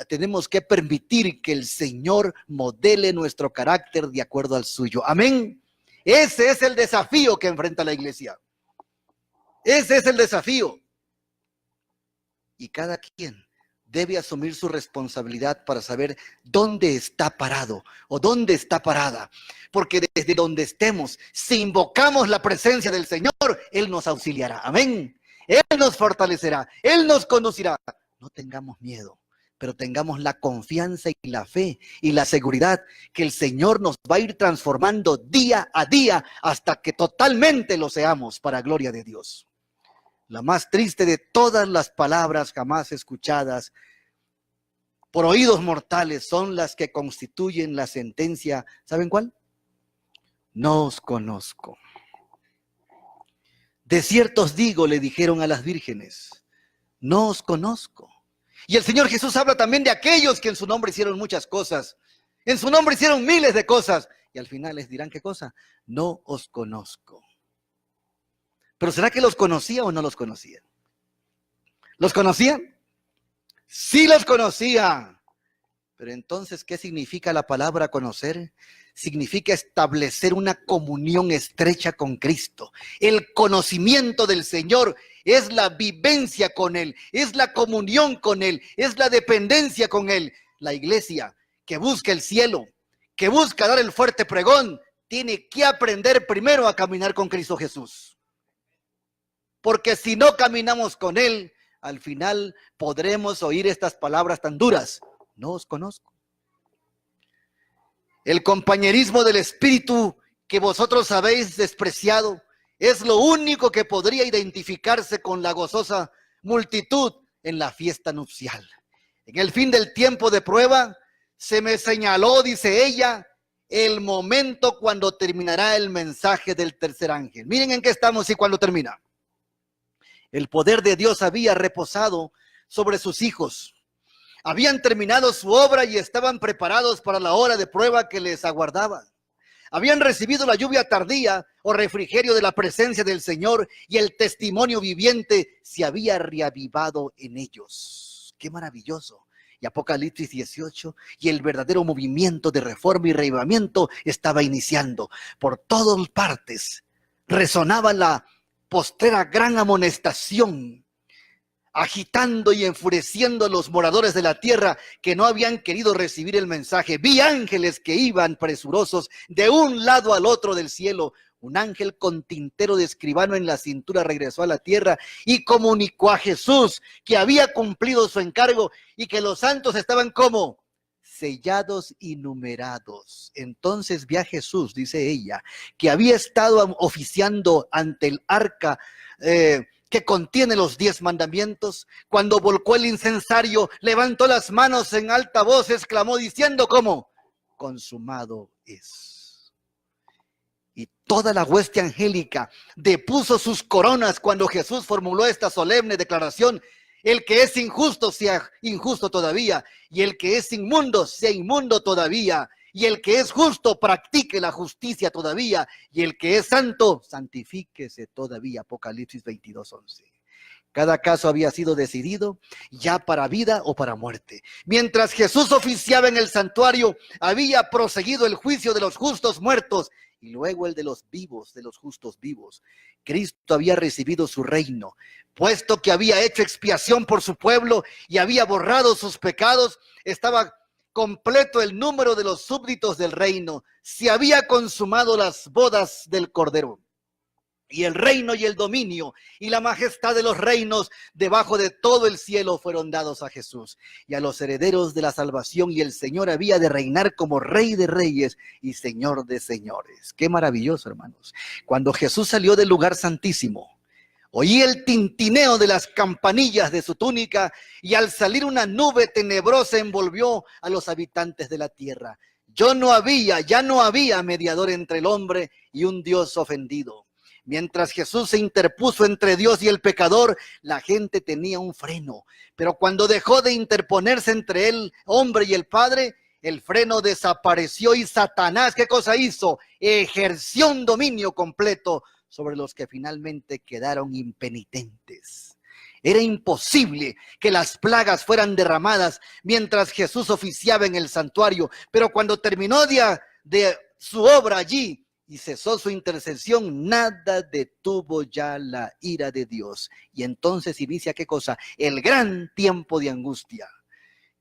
Speaker 3: tenemos que permitir que el Señor modele nuestro carácter de acuerdo al suyo. Amén. Ese es el desafío que enfrenta la iglesia. Ese es el desafío. Y cada quien debe asumir su responsabilidad para saber dónde está parado o dónde está parada. Porque desde donde estemos, si invocamos la presencia del Señor, Él nos auxiliará. Amén. Él nos fortalecerá. Él nos conducirá. No tengamos miedo, pero tengamos la confianza y la fe y la seguridad que el Señor nos va a ir transformando día a día hasta que totalmente lo seamos para gloria de Dios. La más triste de todas las palabras jamás escuchadas por oídos mortales son las que constituyen la sentencia. ¿Saben cuál? No os conozco. De cierto os digo, le dijeron a las vírgenes, no os conozco. Y el Señor Jesús habla también de aquellos que en su nombre hicieron muchas cosas. En su nombre hicieron miles de cosas. Y al final les dirán, ¿qué cosa? No os conozco. Pero ¿será que los conocía o no los conocía? ¿Los conocían? Sí los conocía. Pero entonces, ¿qué significa la palabra conocer? Significa establecer una comunión estrecha con Cristo. El conocimiento del Señor es la vivencia con Él, es la comunión con Él, es la dependencia con Él. La iglesia que busca el cielo, que busca dar el fuerte pregón, tiene que aprender primero a caminar con Cristo Jesús. Porque si no caminamos con Él, al final podremos oír estas palabras tan duras: no os conozco. El compañerismo del Espíritu que vosotros habéis despreciado es lo único que podría identificarse con la gozosa multitud en la fiesta nupcial. En el fin del tiempo de prueba, se me señaló, dice ella, el momento cuando terminará el mensaje del tercer ángel. Miren en qué estamos y cuándo termina. El poder de Dios había reposado sobre sus hijos. Habían terminado su obra y estaban preparados para la hora de prueba que les aguardaba. Habían recibido la lluvia tardía o refrigerio de la presencia del Señor, y el testimonio viviente se había reavivado en ellos. ¡Qué maravilloso! Y Apocalipsis 18, y el verdadero movimiento de reforma y reavivamiento estaba iniciando. Por todas partes resonaba la postrera gran amonestación, agitando y enfureciendo a los moradores de la tierra que no habían querido recibir el mensaje. Vi ángeles que iban presurosos de un lado al otro del cielo. Un ángel con tintero de escribano en la cintura regresó a la tierra y comunicó a Jesús que había cumplido su encargo y que los santos estaban como sellados y numerados. Entonces vi a Jesús, dice ella, que había estado oficiando ante el arca que contiene los 10 mandamientos. Cuando volcó el incensario, levantó las manos en alta voz, exclamó diciendo como: consumado es. Y toda la hueste angélica depuso sus coronas cuando Jesús formuló esta solemne declaración: el que es injusto sea injusto todavía, y el que es inmundo sea inmundo todavía, y el que es justo practique la justicia todavía, y el que es santo santifíquese todavía. Apocalipsis 22:11. Cada caso había sido decidido ya para vida o para muerte. Mientras Jesús oficiaba en el santuario, había proseguido el juicio de los justos muertos y luego el de los vivos, de los justos vivos. Cristo había recibido su reino, puesto que había hecho expiación por su pueblo y había borrado sus pecados. Estaba completo el número de los súbditos del reino. Se había consumado las bodas del Cordero. Y el reino y el dominio y la majestad de los reinos debajo de todo el cielo fueron dados a Jesús y a los herederos de la salvación, y el Señor había de reinar como Rey de reyes y Señor de señores. Qué maravilloso, hermanos. Cuando Jesús salió del lugar santísimo, oí el tintineo de las campanillas de su túnica, y al salir una nube tenebrosa envolvió a los habitantes de la tierra. Ya no había mediador entre el hombre y un Dios ofendido. Mientras Jesús se interpuso entre Dios y el pecador, la gente tenía un freno. Pero cuando dejó de interponerse entre el hombre y el Padre, el freno desapareció y Satanás, ¿qué cosa hizo? Ejerció un dominio completo sobre los que finalmente quedaron impenitentes. Era imposible que las plagas fueran derramadas mientras Jesús oficiaba en el santuario, pero cuando terminó de su obra allí y cesó su intercesión, nada detuvo ya la ira de Dios. Y entonces inicia, ¿qué cosa? El gran tiempo de angustia,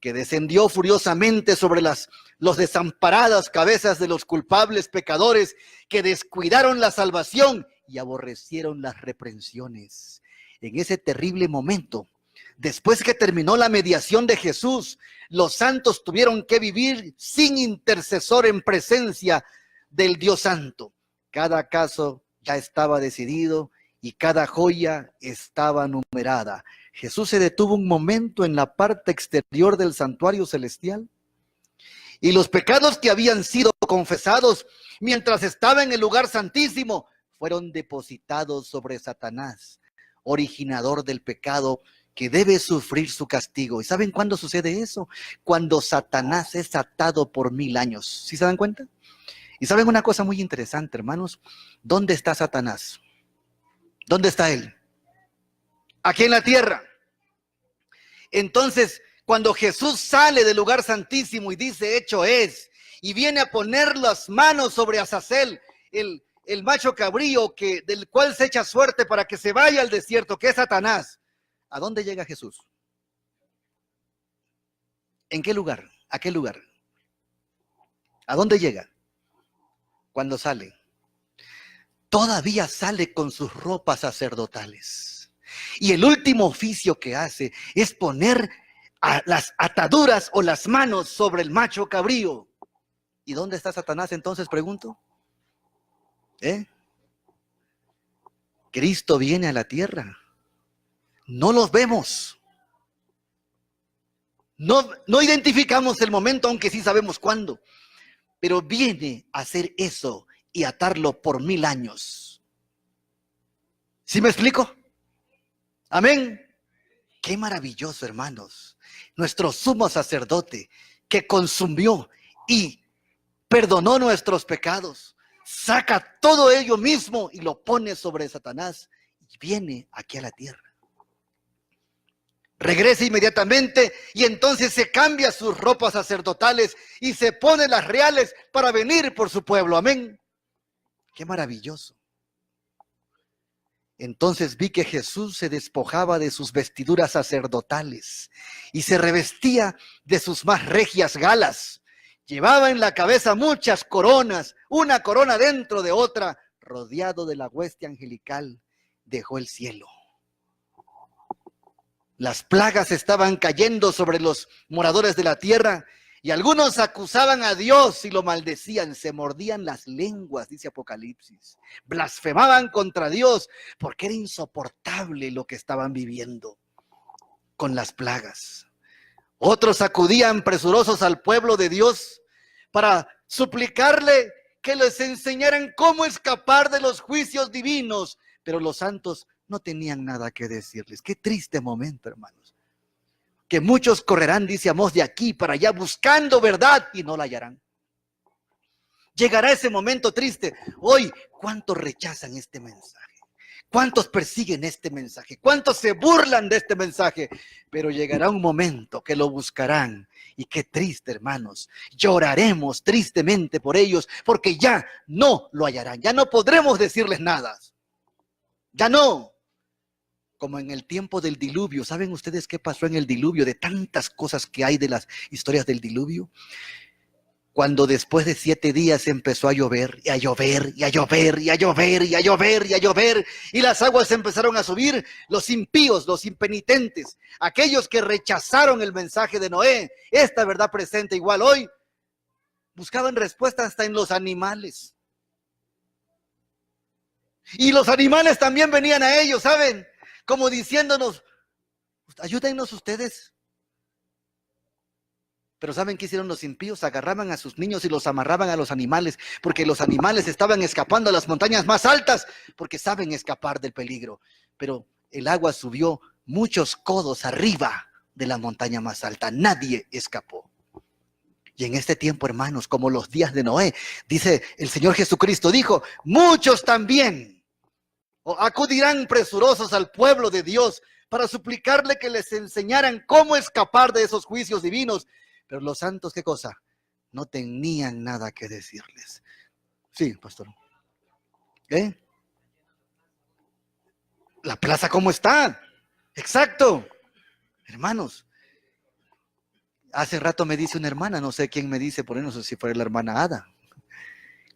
Speaker 3: que descendió furiosamente sobre los desamparadas cabezas de los culpables pecadores que descuidaron la salvación y aborrecieron las reprensiones. En ese terrible momento, después que terminó la mediación de Jesús, los santos tuvieron que vivir sin intercesor en presencia del Dios Santo. Cada caso ya estaba decidido y cada joya estaba numerada. Jesús se detuvo un momento en la parte exterior del santuario celestial, y los pecados que habían sido confesados mientras estaba en el lugar santísimo fueron depositados sobre Satanás, originador del pecado, que debe sufrir su castigo. ¿Y saben cuándo sucede eso? Cuando Satanás es atado por 1000 años. ¿Sí se dan cuenta? Y saben una cosa muy interesante, hermanos. ¿Dónde está Satanás? ¿Dónde está él? Aquí en la tierra. Entonces, cuando Jesús sale del lugar santísimo y dice: hecho es, y viene a poner las manos sobre Azazel, el macho cabrío del cual se echa suerte para que se vaya al desierto, que es Satanás, ¿a dónde llega Jesús? ¿En qué lugar? ¿A qué lugar? ¿A dónde llega? Cuando sale. Todavía sale con sus ropas sacerdotales. Y el último oficio que hace es poner las ataduras o las manos sobre el macho cabrío. ¿Y dónde está Satanás entonces, pregunto? Cristo viene a la tierra. No los vemos. No identificamos el momento, aunque sí sabemos cuándo. Pero viene a hacer eso y atarlo por 1000 años. ¿Sí me explico? Amén. Qué maravilloso, hermanos. Nuestro sumo sacerdote que consumió y perdonó nuestros pecados, saca todo ello mismo y lo pone sobre Satanás y viene aquí a la tierra. Regresa inmediatamente y entonces se cambia sus ropas sacerdotales y se pone las reales para venir por su pueblo. Amén. Qué maravilloso. Entonces vi que Jesús se despojaba de sus vestiduras sacerdotales y se revestía de sus más regias galas. Llevaba en la cabeza muchas coronas, una corona dentro de otra, rodeado de la hueste angelical, dejó el cielo. Las plagas estaban cayendo sobre los moradores de la tierra y algunos acusaban a Dios y lo maldecían, se mordían las lenguas, dice Apocalipsis. Blasfemaban contra Dios porque era insoportable lo que estaban viviendo con las plagas. Otros acudían presurosos al pueblo de Dios para suplicarle que les enseñaran cómo escapar de los juicios divinos, pero los santos no tenían nada que decirles. Qué triste momento, hermanos. Que muchos correrán, dice Amós, de aquí para allá buscando verdad y no la hallarán. Llegará ese momento triste. Hoy, ¿cuántos rechazan este mensaje? ¿Cuántos persiguen este mensaje? ¿Cuántos se burlan de este mensaje? Pero llegará un momento que lo buscarán. Y qué triste, hermanos. Lloraremos tristemente por ellos porque ya no lo hallarán. Ya no podremos decirles nada. Ya no. Como en el tiempo del diluvio. ¿Saben ustedes qué pasó en el diluvio? De tantas cosas que hay de las historias del diluvio. Cuando después de 7 días empezó a llover, y a llover, y a llover, y a llover, y a llover, y a llover, y las aguas empezaron a subir, los impíos, los impenitentes, aquellos que rechazaron el mensaje de Noé, esta verdad presente igual hoy, buscaban respuesta hasta en los animales. Y los animales también venían a ellos, ¿saben? Como diciéndonos, ayúdennos ustedes. Pero ¿saben qué hicieron los impíos? Agarraban a sus niños y los amarraban a los animales, porque los animales estaban escapando a las montañas más altas, porque saben escapar del peligro. Pero el agua subió muchos codos arriba de la montaña más alta. Nadie escapó. Y en este tiempo, hermanos, como los días de Noé, dice el Señor Jesucristo, dijo, muchos también acudirán presurosos al pueblo de Dios para suplicarle que les enseñaran cómo escapar de esos juicios divinos. Pero los santos, ¿qué cosa? No tenían nada que decirles. Sí, pastor. La plaza, ¿cómo está? Exacto. Hermanos, hace rato me dice una hermana, no sé quién me dice, por ahí no sé si fue la hermana Ada.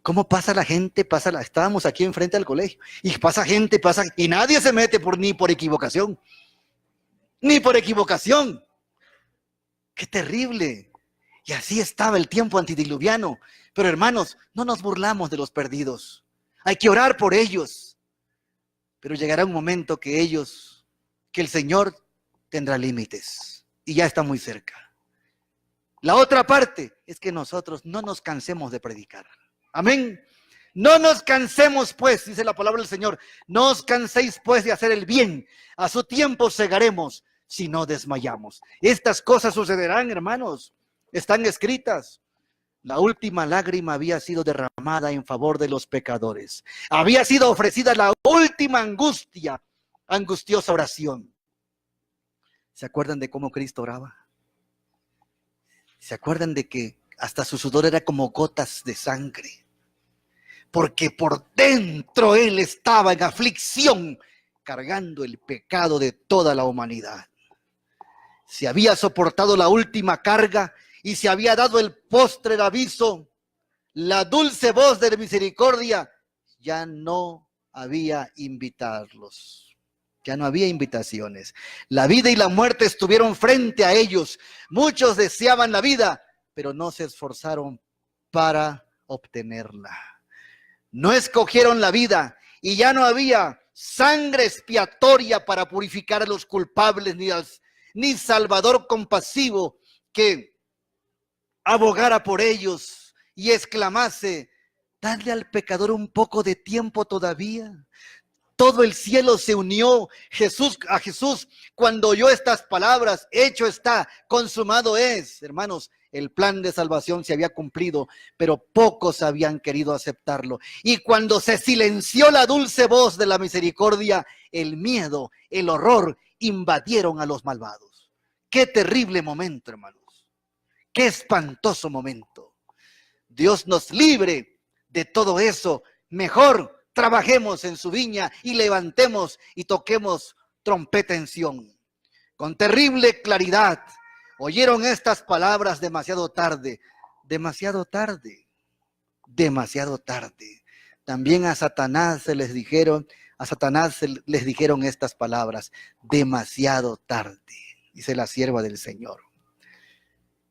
Speaker 3: ¿Cómo pasa la gente? Estábamos aquí enfrente del colegio, y pasa gente, y nadie se mete ni por equivocación. Ni por equivocación. ¡Qué terrible! Y así estaba el tiempo antidiluviano. Pero hermanos, no nos burlamos de los perdidos. Hay que orar por ellos. Pero llegará un momento que el Señor tendrá límites. Y ya está muy cerca. La otra parte es que nosotros no nos cansemos de predicar. Amén. No nos cansemos pues, dice la palabra del Señor. No os canséis pues de hacer el bien. A su tiempo segaremos si no desmayamos. Estas cosas sucederán, hermanos. Están escritas. La última lágrima había sido derramada en favor de los pecadores. Había sido ofrecida la última angustiosa oración. ¿Se acuerdan de cómo Cristo oraba? ¿Se acuerdan de que hasta su sudor era como gotas de sangre? porque por dentro él estaba en aflicción, cargando el pecado de toda la humanidad. Se había soportado la última carga y se había dado el postrer aviso. La dulce voz de misericordia ya no había invitarlos. Ya no había invitaciones. La vida y la muerte estuvieron frente a ellos. Muchos deseaban la vida, pero no se esforzaron para obtenerla. No escogieron la vida y ya no había sangre expiatoria para purificar a los culpables, ni Salvador compasivo que abogara por ellos y exclamase: dadle al pecador un poco de tiempo todavía. Todo el cielo se unió a Jesús cuando oyó estas palabras: hecho está, consumado es. Hermanos, el plan de salvación se había cumplido, pero pocos habían querido aceptarlo. Y cuando se silenció la dulce voz de la misericordia, el miedo, el horror invadieron a los malvados. Qué terrible momento, hermanos. Qué espantoso momento. Dios nos libre de todo eso. Mejor trabajemos en su viña y levantemos y toquemos trompeta en Sión. Con terrible claridad oyeron estas palabras demasiado tarde, demasiado tarde, demasiado tarde. También a Satanás les dijeron estas palabras: demasiado tarde, dice la sierva del Señor.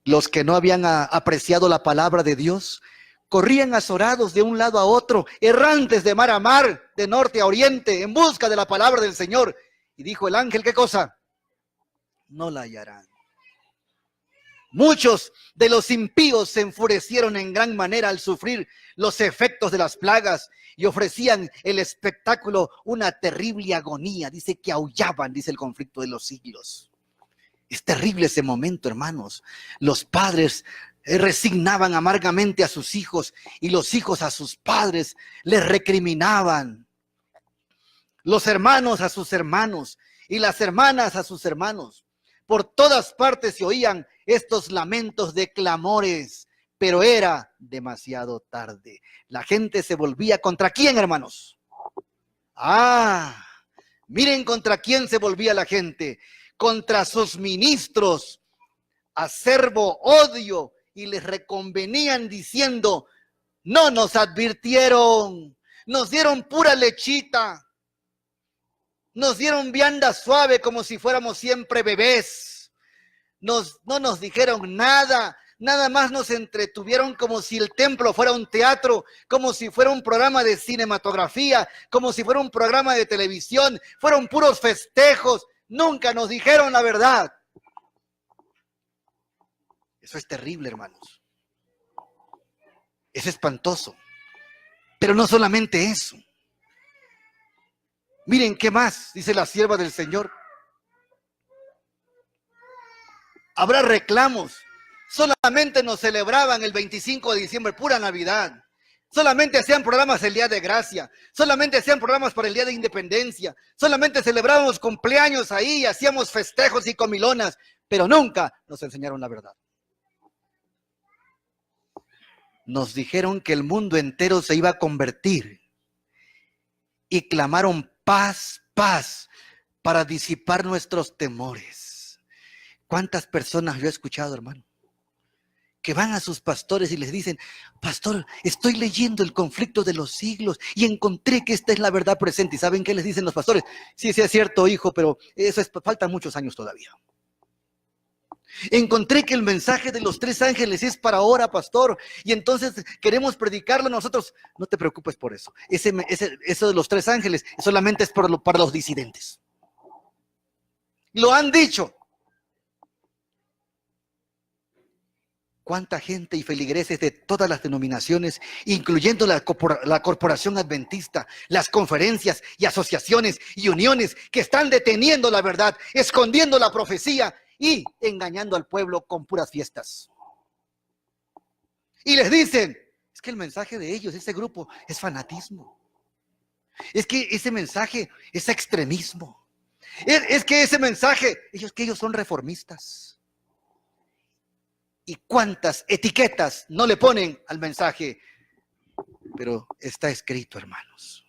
Speaker 3: Los que no habían apreciado la palabra de Dios corrían azorados de un lado a otro, errantes de mar a mar, de norte a oriente, en busca de la palabra del Señor. Y dijo el ángel: ¿qué cosa? No la hallarán. Muchos de los impíos se enfurecieron en gran manera al sufrir los efectos de las plagas y ofrecían el espectáculo una terrible agonía. Dice que aullaban, dice el conflicto de los siglos. Es terrible ese momento, hermanos. Los padres resignaban amargamente a sus hijos y los hijos a sus padres les recriminaban. Los hermanos a sus hermanos y las hermanas a sus hermanos. Por todas partes se oían estos lamentos de clamores, pero era demasiado tarde. La gente se volvía ¿contra quién, hermanos? Miren contra quién se volvía la gente: contra sus ministros, acerbo odio, y les reconvenían diciendo: no nos advirtieron, nos dieron pura lechita, nos dieron vianda suave como si fuéramos siempre bebés, no nos dijeron nada, nada más nos entretuvieron como si el templo fuera un teatro, como si fuera un programa de cinematografía, como si fuera un programa de televisión, fueron puros festejos, nunca nos dijeron la verdad. Eso es terrible, hermanos. Es espantoso. Pero no solamente eso. Miren qué más, dice la sierva del Señor. Habrá reclamos. Solamente nos celebraban el 25 de diciembre, pura Navidad. Solamente hacían programas el Día de Gracia. Solamente hacían programas para el Día de Independencia. Solamente celebrábamos cumpleaños ahí, hacíamos festejos y comilonas. Pero nunca nos enseñaron la verdad. Nos dijeron que el mundo entero se iba a convertir y clamaron paz, paz, para disipar nuestros temores. ¿Cuántas personas yo he escuchado, hermano, que van a sus pastores y les dicen: pastor, estoy leyendo el conflicto de los siglos y encontré que esta es la verdad presente? ¿Y saben qué les dicen los pastores? Sí, es cierto, hijo, pero faltan muchos años todavía. Encontré que el mensaje de los 3 ángeles es para ahora, pastor, y entonces queremos predicarlo nosotros. No te preocupes por eso. Eso de los 3 ángeles solamente es para los disidentes. Lo han dicho. ¿Cuánta gente y feligreses de todas las denominaciones, incluyendo la corporación adventista, las conferencias y asociaciones y uniones, que están deteniendo la verdad, escondiendo la profecía y engañando al pueblo con puras fiestas? Y les dicen: es que el mensaje de ellos, ese grupo, es fanatismo. Es que ese mensaje es extremismo. Es que ese mensaje, ellos son reformistas. ¿Y cuántas etiquetas no le ponen al mensaje Pero está escrito, hermanos,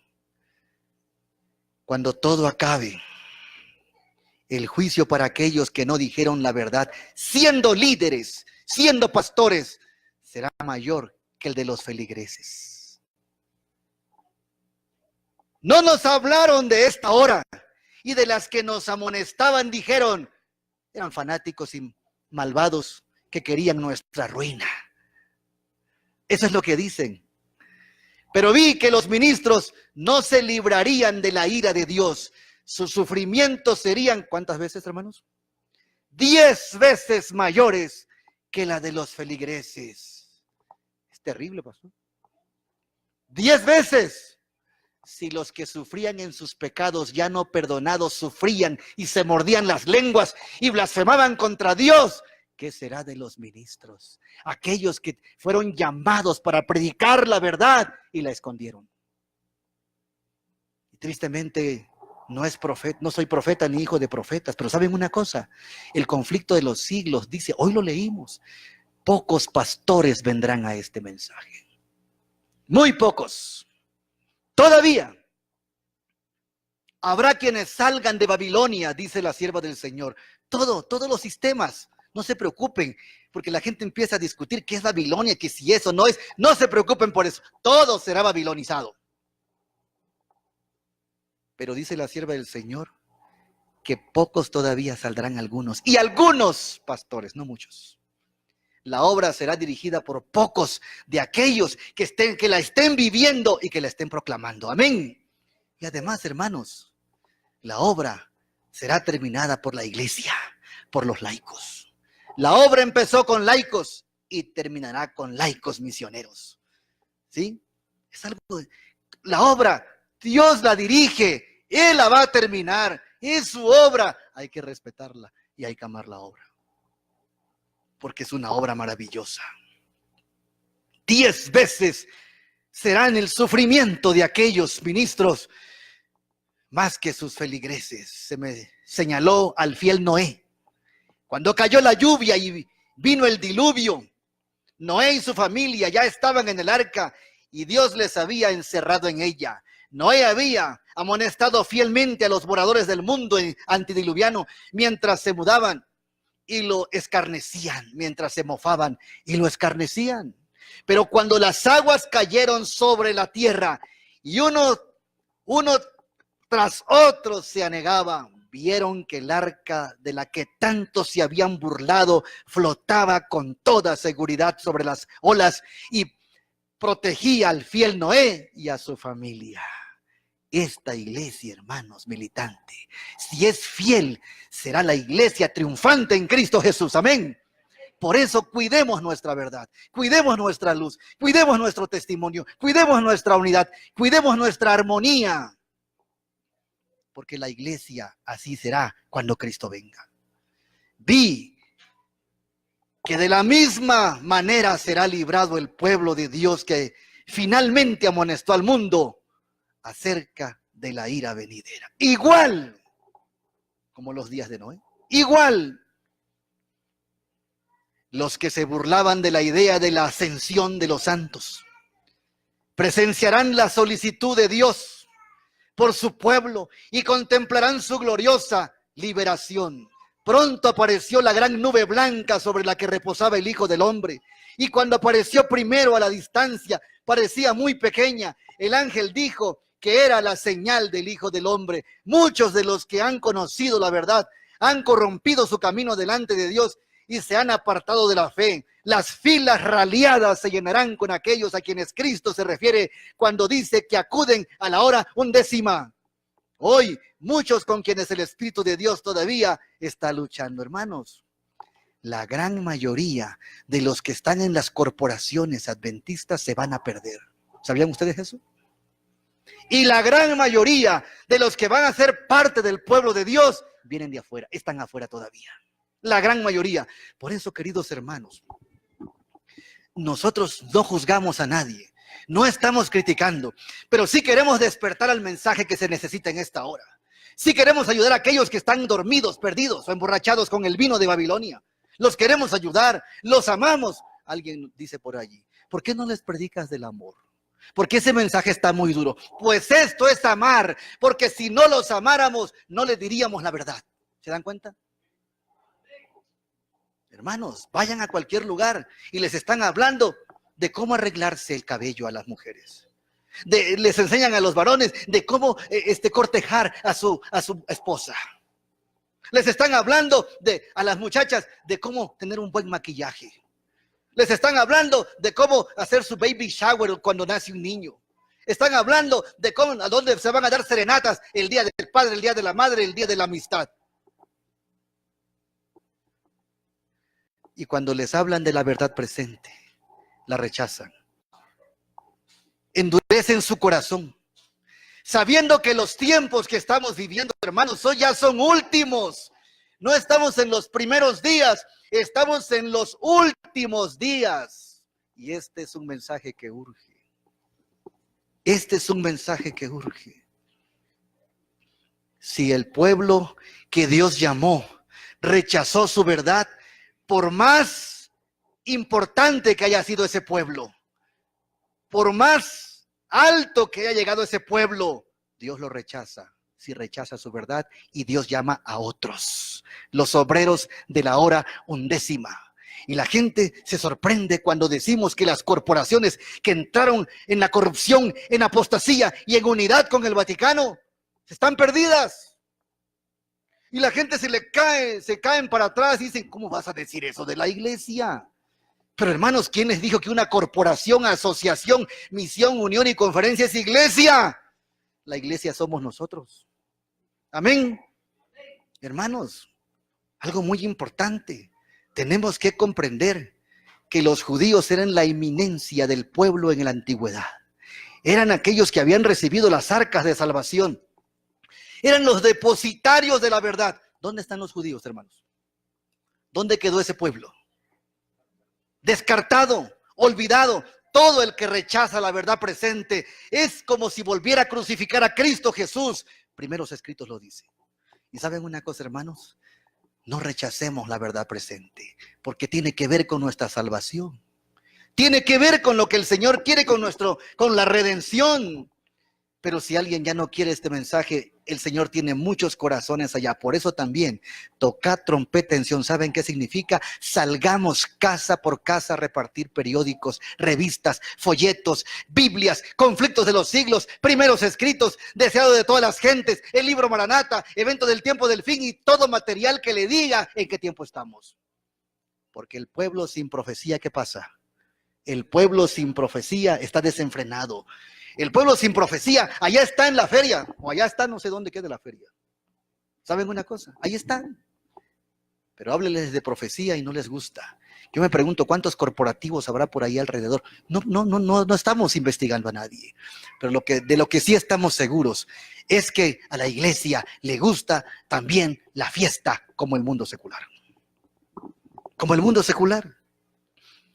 Speaker 3: cuando todo acabe, el juicio para aquellos que no dijeron la verdad, siendo líderes, siendo pastores, será mayor que el de los feligreses. No nos hablaron de esta hora, y de las que nos amonestaban dijeron, eran fanáticos y malvados que querían nuestra ruina. Eso es lo que dicen. Pero vi que los ministros no se librarían de la ira de Dios. Sus sufrimientos serían, ¿cuántas veces, hermanos? 10 veces mayores que la de los feligreses. Es terrible, pastor. 10 veces. Si los que sufrían en sus pecados ya no perdonados sufrían y se mordían las lenguas y blasfemaban contra Dios, ¿qué será de los ministros? Aquellos que fueron llamados para predicar la verdad y la escondieron. Y tristemente no soy profeta ni hijo de profetas, pero ¿saben una cosa? El conflicto de los siglos dice, hoy lo leímos, pocos pastores vendrán a este mensaje. Muy pocos. Todavía habrá quienes salgan de Babilonia, dice la sierva del Señor. Todos los sistemas, no se preocupen, porque la gente empieza a discutir qué es Babilonia, que si eso no es. No se preocupen por eso, todo será babilonizado. Pero dice la sierva del Señor que pocos todavía saldrán algunos, y algunos pastores, no muchos. La obra será dirigida por pocos de aquellos que la estén viviendo y que la estén proclamando. Amén. Y además, hermanos, la obra será terminada por la iglesia, por los laicos. La obra empezó con laicos y terminará con laicos misioneros. ¿Sí? Es algo, la obra, Dios la dirige, Él la va a terminar, es su obra. Hay que respetarla y hay que amar la obra, porque es una obra maravillosa. 10 veces será en el sufrimiento de aquellos ministros más que sus feligreses. Se me señaló al fiel Noé. Cuando cayó la lluvia y vino el diluvio, Noé y su familia ya estaban en el arca y Dios les había encerrado en ella. Noé había amonestado fielmente a los moradores del mundo antediluviano mientras se mudaban y lo escarnecían, mientras se mofaban y lo escarnecían. Pero cuando las aguas cayeron sobre la tierra y uno tras otro se anegaban, vieron que el arca de la que tanto se habían burlado flotaba con toda seguridad sobre las olas y protegía al fiel Noé y a su familia. Esta iglesia, hermanos, militante, si es fiel, será la iglesia triunfante en Cristo Jesús. Amén. Por eso cuidemos nuestra verdad, cuidemos nuestra luz, cuidemos nuestro testimonio, cuidemos nuestra unidad, cuidemos nuestra armonía. Porque la iglesia así será cuando Cristo venga. Vi que de la misma manera será librado el pueblo de Dios que finalmente amonestó al mundo acerca de la ira venidera. Igual como los días de Noé. Igual los que se burlaban de la idea de la ascensión de los santos presenciarán la solicitud de Dios por su pueblo y contemplarán su gloriosa liberación. Pronto apareció la gran nube blanca sobre la que reposaba el Hijo del Hombre. Y cuando apareció primero a la distancia, parecía muy pequeña. El ángel dijo que era la señal del Hijo del Hombre. Muchos de los que han conocido la verdad han corrompido su camino delante de Dios y se han apartado de la fe. Las filas raliadas se llenarán con aquellos a quienes Cristo se refiere cuando dice que acuden a la hora 11. Hoy, muchos con quienes el Espíritu de Dios todavía está luchando, hermanos. La gran mayoría de los que están en las corporaciones adventistas se van a perder. ¿Sabían ustedes eso? Y la gran mayoría de los que van a ser parte del pueblo de Dios vienen de afuera, están afuera todavía. La gran mayoría. Por eso, queridos hermanos, nosotros no juzgamos a nadie, no estamos criticando, pero sí queremos despertar al mensaje que se necesita en esta hora. Sí queremos ayudar a aquellos que están dormidos, perdidos o emborrachados con el vino de Babilonia. Los queremos ayudar, los amamos. Alguien dice por allí, ¿por qué no les predicas del amor? Porque ese mensaje está muy duro. Pues esto es amar, porque si no los amáramos, no les diríamos la verdad. ¿Se dan cuenta? Hermanos, vayan a cualquier lugar y les están hablando de cómo arreglarse el cabello a las mujeres. Les enseñan a los varones de cómo cortejar a su esposa. Les están hablando a las muchachas de cómo tener un buen maquillaje. Les están hablando de cómo hacer su baby shower cuando nace un niño. Están hablando de a dónde se van a dar serenatas el día del padre, el día de la madre, el día de la amistad. Y cuando les hablan de la verdad presente, la rechazan. Endurecen su corazón, sabiendo que los tiempos que estamos viviendo, hermanos, hoy ya son últimos. No estamos en los primeros días, estamos en los últimos días. Y este es un mensaje que urge. Este es un mensaje que urge. Si el pueblo que Dios llamó rechazó su verdad, por más importante que haya sido ese pueblo, por más alto que haya llegado ese pueblo, Dios lo rechaza. Si rechaza su verdad, y Dios llama a otros, los obreros de la hora undécima. Y la gente se sorprende cuando decimos que las corporaciones que entraron en la corrupción, en apostasía y en unidad con el Vaticano, están perdidas. Y la gente se caen para atrás y dicen, ¿cómo vas a decir eso de la iglesia? Pero hermanos, ¿quién les dijo que una corporación, asociación, misión, unión y conferencia es iglesia? La iglesia somos nosotros. Amén. Hermanos, algo muy importante. Tenemos que comprender que los judíos eran la eminencia del pueblo en la antigüedad. Eran aquellos que habían recibido las arcas de salvación. Eran los depositarios de la verdad. ¿Dónde están los judíos, hermanos? ¿Dónde quedó ese pueblo? Descartado, olvidado. Todo el que rechaza la verdad presente es como si volviera a crucificar a Cristo Jesús. Primeros escritos lo dicen. Y ¿saben una cosa, hermanos? No rechacemos la verdad presente, porque tiene que ver con nuestra salvación. Tiene que ver con lo que el Señor quiere con la redención. Pero si alguien ya no quiere este mensaje, el Señor tiene muchos corazones allá. Por eso también, tocad trompeta en Sion. ¿Saben qué significa? Salgamos casa por casa a repartir periódicos, revistas, folletos, Biblias, conflictos de los siglos, primeros escritos, deseado de todas las gentes, el libro Maranata, evento del tiempo del fin y todo material que le diga en qué tiempo estamos. Porque el pueblo sin profecía, ¿qué pasa? El pueblo sin profecía está desenfrenado. El pueblo sin profecía, allá está en la feria, o allá está, no sé dónde queda la feria. ¿Saben una cosa? Ahí están. Pero hábleles de profecía y no les gusta. Yo me pregunto cuántos corporativos habrá por ahí alrededor. No estamos investigando a nadie. Pero de lo que sí estamos seguros es que a la iglesia le gusta también la fiesta como el mundo secular. Como el mundo secular.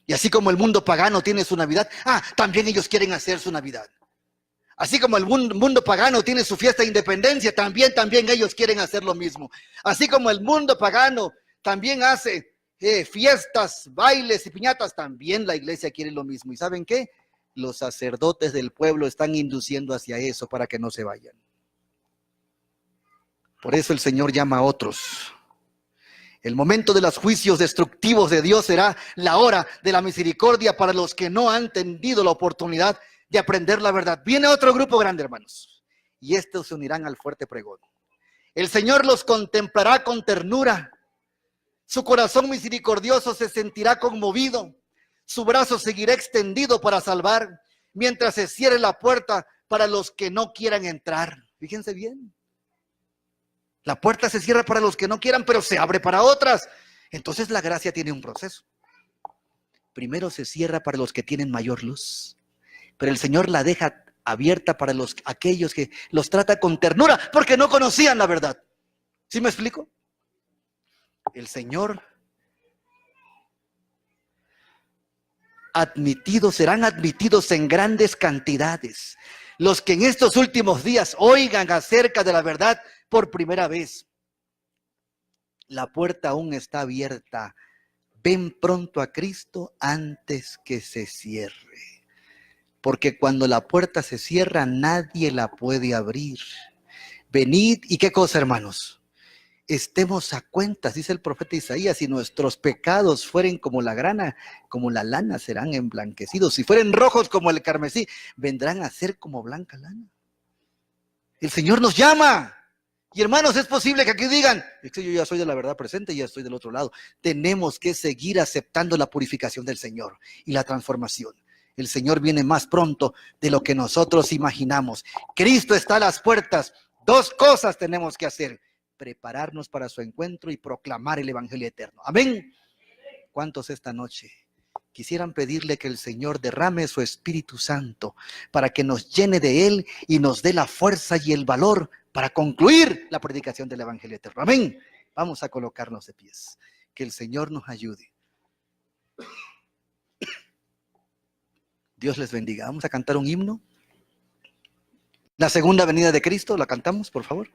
Speaker 3: Y así como el mundo pagano tiene su Navidad, también ellos quieren hacer su Navidad. Así como el mundo pagano tiene su fiesta de independencia, también ellos quieren hacer lo mismo. Así como el mundo pagano también hace fiestas, bailes y piñatas, también la iglesia quiere lo mismo. ¿Y saben qué? Los sacerdotes del pueblo están induciendo hacia eso para que no se vayan. Por eso el Señor llama a otros. El momento de los juicios destructivos de Dios será la hora de la misericordia para los que no han tenido la oportunidad de aprender la verdad. Viene otro grupo grande, hermanos, y estos se unirán al fuerte pregón. El Señor los contemplará con ternura. Su corazón misericordioso se sentirá conmovido. Su brazo seguirá extendido para salvar, mientras se cierre la puerta para los que no quieran entrar. Fíjense bien. La puerta se cierra para los que no quieran, pero se abre para otras. Entonces la gracia tiene un proceso. Primero se cierra para los que tienen mayor luz, pero el Señor la deja abierta para aquellos que los trata con ternura, porque no conocían la verdad. ¿Sí me explico? El Señor serán admitidos en grandes cantidades los que en estos últimos días oigan acerca de la verdad por primera vez. La puerta aún está abierta. Ven pronto a Cristo antes que se cierre. porque cuando la puerta se cierra, nadie la puede abrir. Venid, ¿y qué cosa, hermanos? Estemos a cuentas, dice el profeta Isaías, si nuestros pecados fueren como la grana, como la lana, serán emblanquecidos. Si fueren rojos como el carmesí, vendrán a ser como blanca lana. El Señor nos llama. Y hermanos, es posible que aquí digan, es que yo ya soy de la verdad presente y ya estoy del otro lado. Tenemos que seguir aceptando la purificación del Señor y la transformación. El Señor viene más pronto de lo que nosotros imaginamos. Cristo está a las puertas. Dos cosas tenemos que hacer: prepararnos para su encuentro y proclamar el evangelio eterno. Amén. ¿Cuántos esta noche quisieran pedirle que el Señor derrame su Espíritu Santo para que nos llene de Él y nos dé la fuerza y el valor para concluir la predicación del evangelio eterno? Amén. Vamos a colocarnos de pies. Que el Señor nos ayude. Dios les bendiga. Vamos a cantar un himno. La segunda venida de Cristo, ¿la cantamos, por favor?